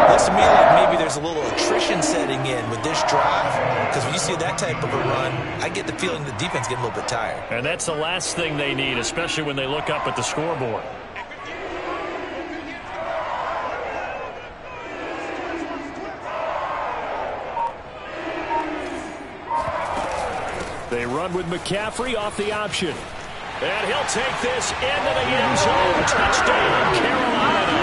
Looks to me like maybe there's a little attrition setting in with this drive because when you see that type of a run, I get the feeling the defense getting a little bit tired. And that's the last thing they need, especially when they look up at the scoreboard. They run with McCaffrey off the option. And he'll take this into the end zone. Touchdown, Carolina.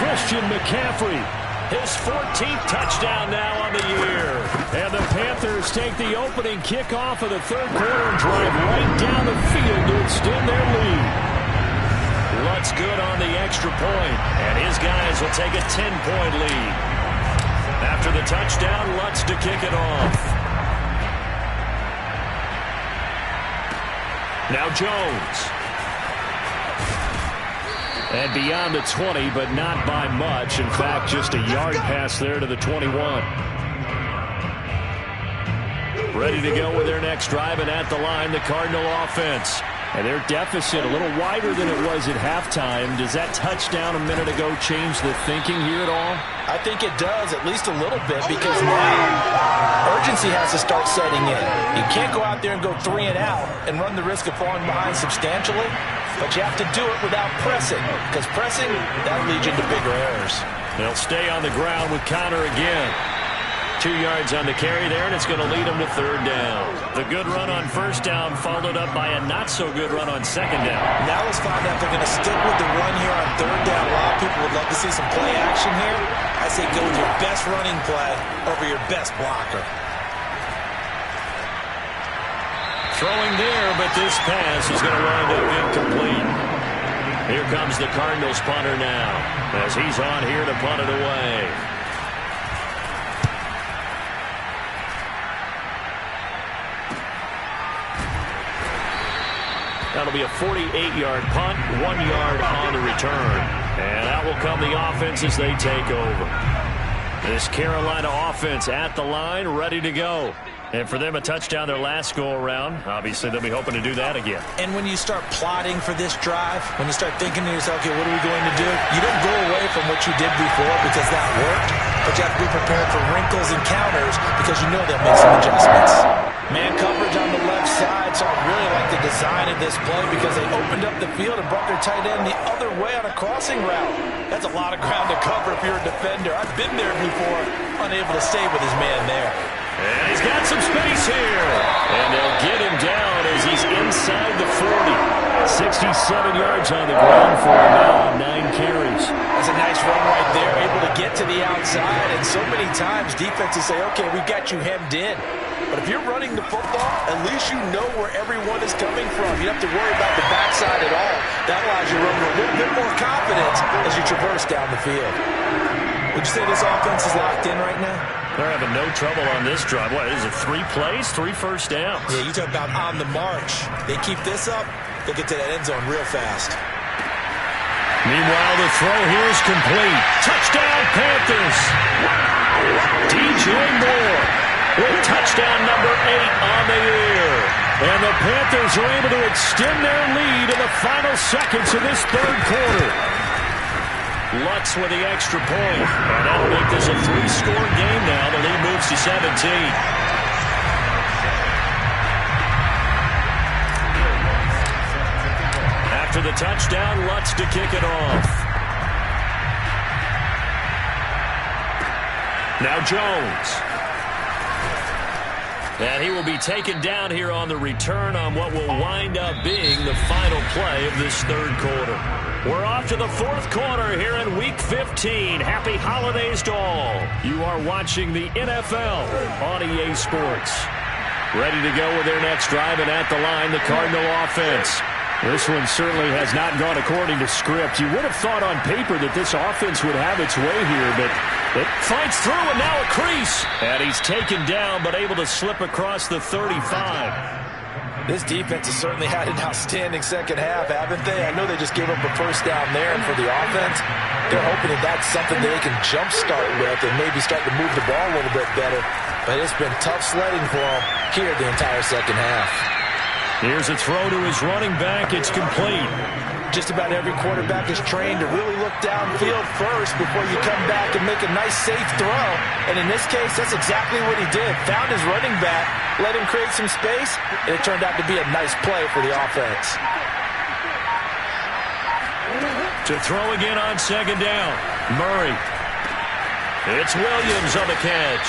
Christian McCaffrey, his 14th touchdown now on the year. And the Panthers take the opening kickoff of the third quarter and drive right down the field to extend their lead. Lutz good on the extra point, and his guys will take a 10-point lead. After the touchdown, Lutz to kick it off. Now Jones. And beyond the 20, but not by much. In fact, just a yard pass there to the 21. Ready to go with their next drive, and at the line, the Cardinal offense. And their deficit a little wider than it was at halftime. Does that touchdown a minute ago change the thinking here at all? I think it does, at least a little bit, because now urgency has to start setting in. You can't go out there and go 3 and out and run the risk of falling behind substantially, but you have to do it without pressing, because pressing, that'll lead you into bigger errors. They'll stay on the ground with Connor again. 2 yards on the carry there, and it's going to lead them to third down. The good run on first down followed up by a not-so-good run on second down. Now let's find out if they're going to stick with the run here on third down. A lot of people would love to see some play action here. I say go with your best running play over your best blocker. Throwing there, but this pass is going to wind up incomplete. Here comes the Cardinals punter now, as he's on here to punt it away. That'll be a 48-yard punt, 1 yard on the return. And that will come the offense as they take over. This Carolina offense at the line, ready to go. And for them, a touchdown their last go-around. Obviously, they'll be hoping to do that again. And when you start plotting for this drive, when you start thinking to yourself, okay, what are we going to do? You don't go away from what you did before because that worked, but you have to be prepared for wrinkles and counters because you know they'll make some adjustments. Man coverage on the left side, so I really like the design of this play because they opened up the field and brought their tight end the other way on a crossing route. That's a lot of ground to cover if you're a defender. I've been there before, unable to stay with his man there. And he's got some space here. And they'll get him down as he's inside the 40. 67 yards on the ground for him now on 9 carries. That's a nice run right there, able to get to the outside. And so many times defenses say, okay, we've got you hemmed in. But if you're running the football, at least you know where everyone is coming from. You don't have to worry about the backside at all. That allows you to run with a little bit more confidence as you traverse down the field. Would you say this offense is locked in right now? They're having no trouble on this drive. What is it, 3 plays, 3 first downs? Yeah, you talk about on the march. They keep this up, they'll get to that end zone real fast. Meanwhile, the throw here is complete. Touchdown, Panthers. DJ Moore with touchdown number 8 on the year. And the Panthers are able to extend their lead in the final seconds of this third quarter. Lutz with the extra point. And that'll make this a 3-score game now. The lead moves to 17. After the touchdown, Lutz to kick it off. Now Jones. And he will be taken down here on the return on what will wind up being the final play of this third quarter. We're off to the fourth quarter here in Week 15. Happy holidays to all. You are watching the NFL on EA Sports. Ready to go with their next drive, and at the line, the Cardinal offense. This one certainly has not gone according to script. You would have thought on paper that this offense would have its way here, but it fights through, and now a crease. And he's taken down, but able to slip across the 35. This defense has certainly had an outstanding second half, haven't they? I know they just gave up a first down there, and for the offense, they're hoping that that's something they can jumpstart with and maybe start to move the ball a little bit better. But it's been tough sledding for them here the entire second half. Here's a throw to his running back. It's complete. Just about every quarterback is trained to really look downfield first before you come back and make a nice, safe throw. And in this case, that's exactly what he did. Found his running back, let him create some space, and it turned out to be a nice play for the offense. To throw again on second down. Murray. It's Williams on the catch.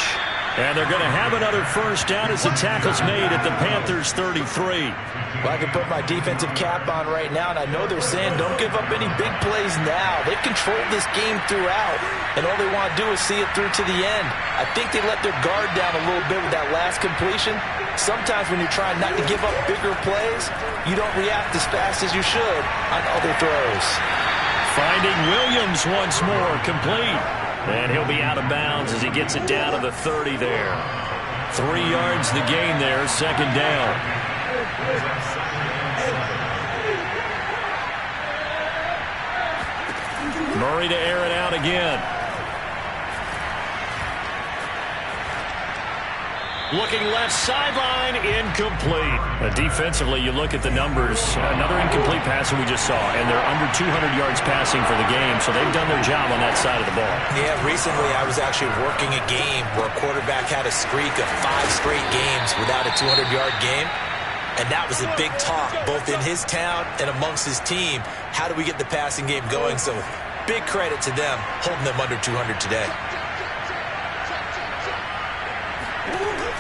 And they're going to have another first down as the tackle's made at the Panthers' 33. Well, I can put my defensive cap on right now, and I know they're saying don't give up any big plays now. They've controlled this game throughout, and all they want to do is see it through to the end. I think they let their guard down a little bit with that last completion. Sometimes when you're trying not to give up bigger plays, you don't react as fast as you should on other throws. Finding Williams once more, complete. And he'll be out of bounds as he gets it down to the 30 there. 3 yards the gain there, second down. Murray to air it out again. Looking left sideline, incomplete. Defensively, you look at the numbers. Another incomplete pass that we just saw, and they're under 200 yards passing for the game, so they've done their job on that side of the ball. Yeah, recently I was actually working a game where a quarterback had a streak of 5 straight games without a 200-yard game, and that was a big talk, both in his town and amongst his team. How do we get the passing game going? So big credit to them, holding them under 200 today.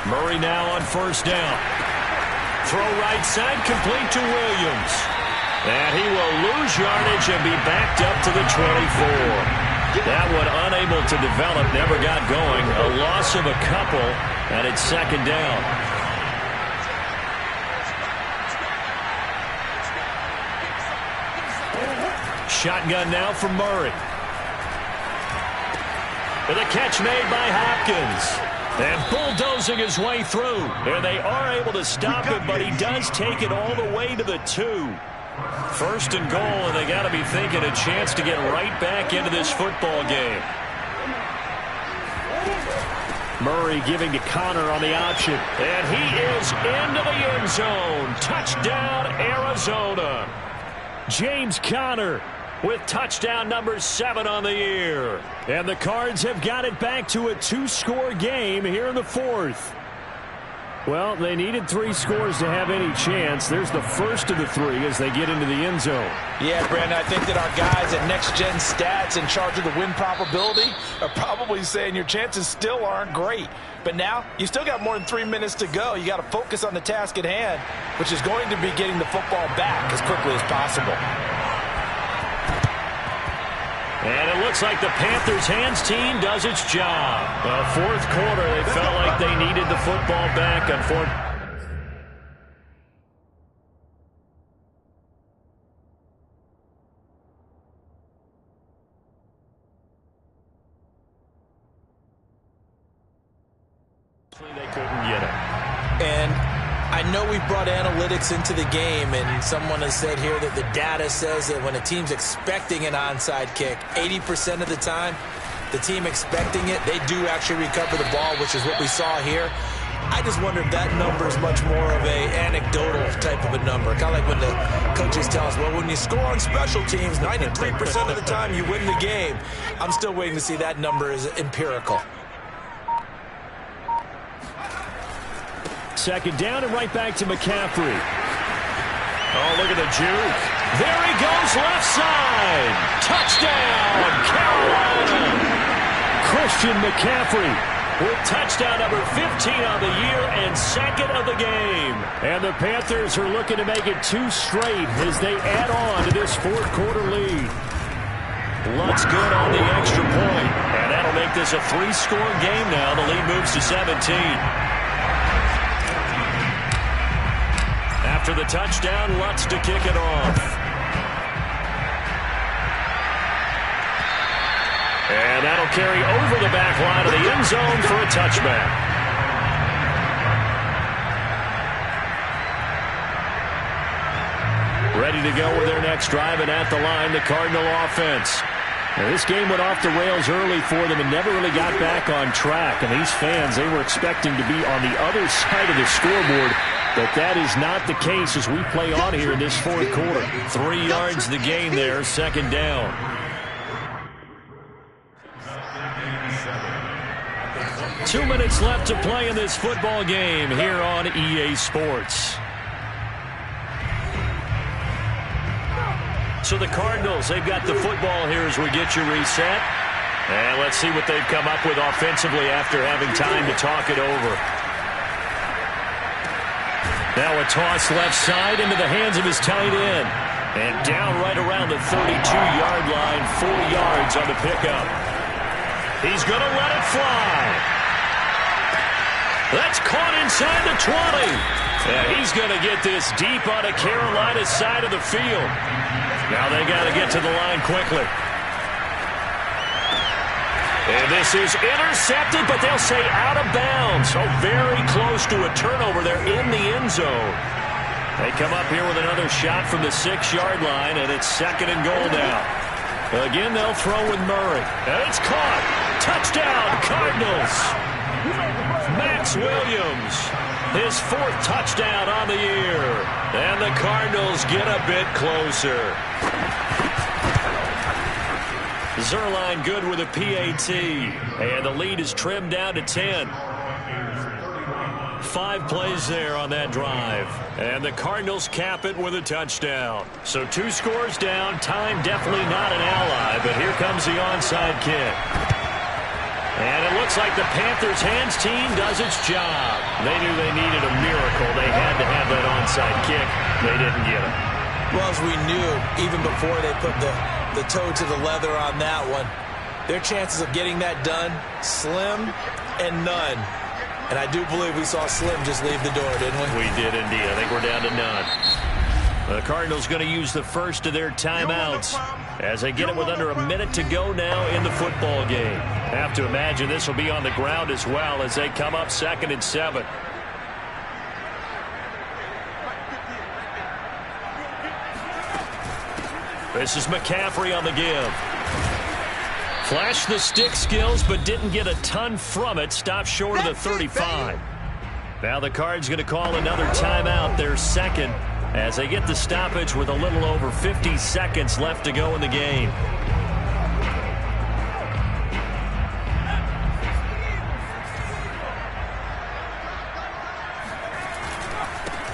Murray now on first down. Throw right side, complete to Williams. And he will lose yardage and be backed up to the 24. That one unable to develop, never got going. A loss of a couple, and it's second down. Shotgun now for Murray. With a catch made by Hopkins. And bulldozing his way through. And they are able to stop him, but he does take it all the way to the 2. First and goal, and they got to be thinking a chance to get right back into this football game. Murray giving to Connor on the option. And he is into the end zone. Touchdown, Arizona. James Conner with touchdown number 7 on the year. And the Cards have got it back to a 2-score game here in the 4th. Well, they needed 3 scores to have any chance. There's the first of the 3 as they get into the end zone. Yeah, Brandon, I think that our guys at Next Gen Stats in charge of the win probability are probably saying your chances still aren't great. But now, you still got more than 3 minutes to go. You got to focus on the task at hand, which is going to be getting the football back as quickly as possible. And it looks like the Panthers' hands team does its job. Fourth quarter, they felt like they needed the football back. Unfortunately, they couldn't get it. And I know we brought analytics into the game, and someone has said here that the data says that when a team's expecting an onside kick, 80% of the time, the team expecting it, they do actually recover the ball, which is what we saw here. I just wonder if that number is much more of a anecdotal type of a number. Kind of like when the coaches tell us, well, when you score on special teams, 93% of the time you win the game. I'm still waiting to see that number is empirical. Second down and right back to McCaffrey. Oh, look at the juke. There he goes, left side. Touchdown, Carolina. Christian McCaffrey with touchdown number 15 on the year and 2nd of the game. And the Panthers are looking to make it 2 straight as they add on to this 4th quarter lead. Lutz good on the extra point. And that'll make this a 3-score game now. The lead moves to 17. After the touchdown, Lutz to kick it off. And that'll carry over the back line of the end zone for a touchback. Ready to go with their next drive, and at the line, the Cardinal offense. Now, this game went off the rails early for them and never really got back on track. And these fans, they were expecting to be on the other side of the scoreboard. But that is not the case as we play on here in this 4th quarter. 3 yards the gain there, second down. Two minutes left to play in this football game here on EA Sports. So the Cardinals, they've got the football here as we get you reset. And let's see what they've come up with offensively after having time to talk it over. Now a toss left side into the hands of his tight end. And down right around the 32-yard line, 4 yards on the pickup. He's going to let it fly. That's caught inside the 20. And he's going to get this deep on the Carolina side of the field. Now they got to get to the line quickly. And this is intercepted, but they'll say out of bounds. So very close to a turnover there in the end zone. They come up here with another shot from the 6-yard line, and it's 2nd and goal now. Again, they'll throw with Murray. And it's caught. Touchdown, Cardinals. Max Williams, his 4th touchdown on the year. And the Cardinals get a bit closer. Zerline good with a PAT. And the lead is trimmed down to 10. 5 plays there on that drive. And the Cardinals cap it with a touchdown. So 2 scores down. Time definitely not an ally, but here comes the onside kick. And it looks like the Panthers' hands team does its job. They knew they needed a miracle. They had to have that onside kick. They didn't get it. Well, as we knew, even before they put the toe to the leather on that one, their chances of getting that done, slim and none. And I do believe we saw Slim just leave the door, didn't we? We did indeed. I think we're down to none. The Cardinals going to use the first of their timeouts as they get it with under a minute to go now in the football game. Have to imagine this will be on the ground as well as they come up 2nd and 7. This is McCaffrey on the give. Flashed the stick skills, but didn't get a ton from it. Stopped short of the 35. Now the Cards going to call another timeout, their 2nd, as they get the stoppage with a little over 50 seconds left to go in the game.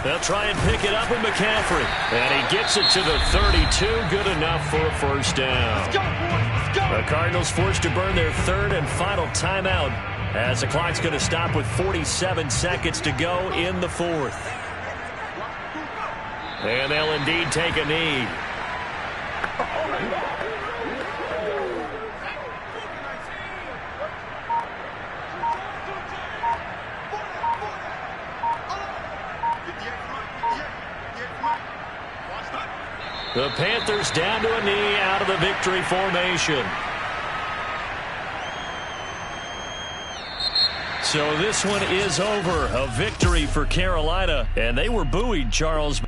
They'll try and pick it up with McCaffrey. And he gets it to the 32. Good enough for a first down. Let's go, boys. Let's go. The Cardinals forced to burn their 3rd and final timeout as the clock's going to stop with 47 seconds to go in the 4th. And they'll indeed take a knee. The Panthers down to a knee out of the victory formation. So this one is over. A victory for Carolina, and they were buoyed, Charles.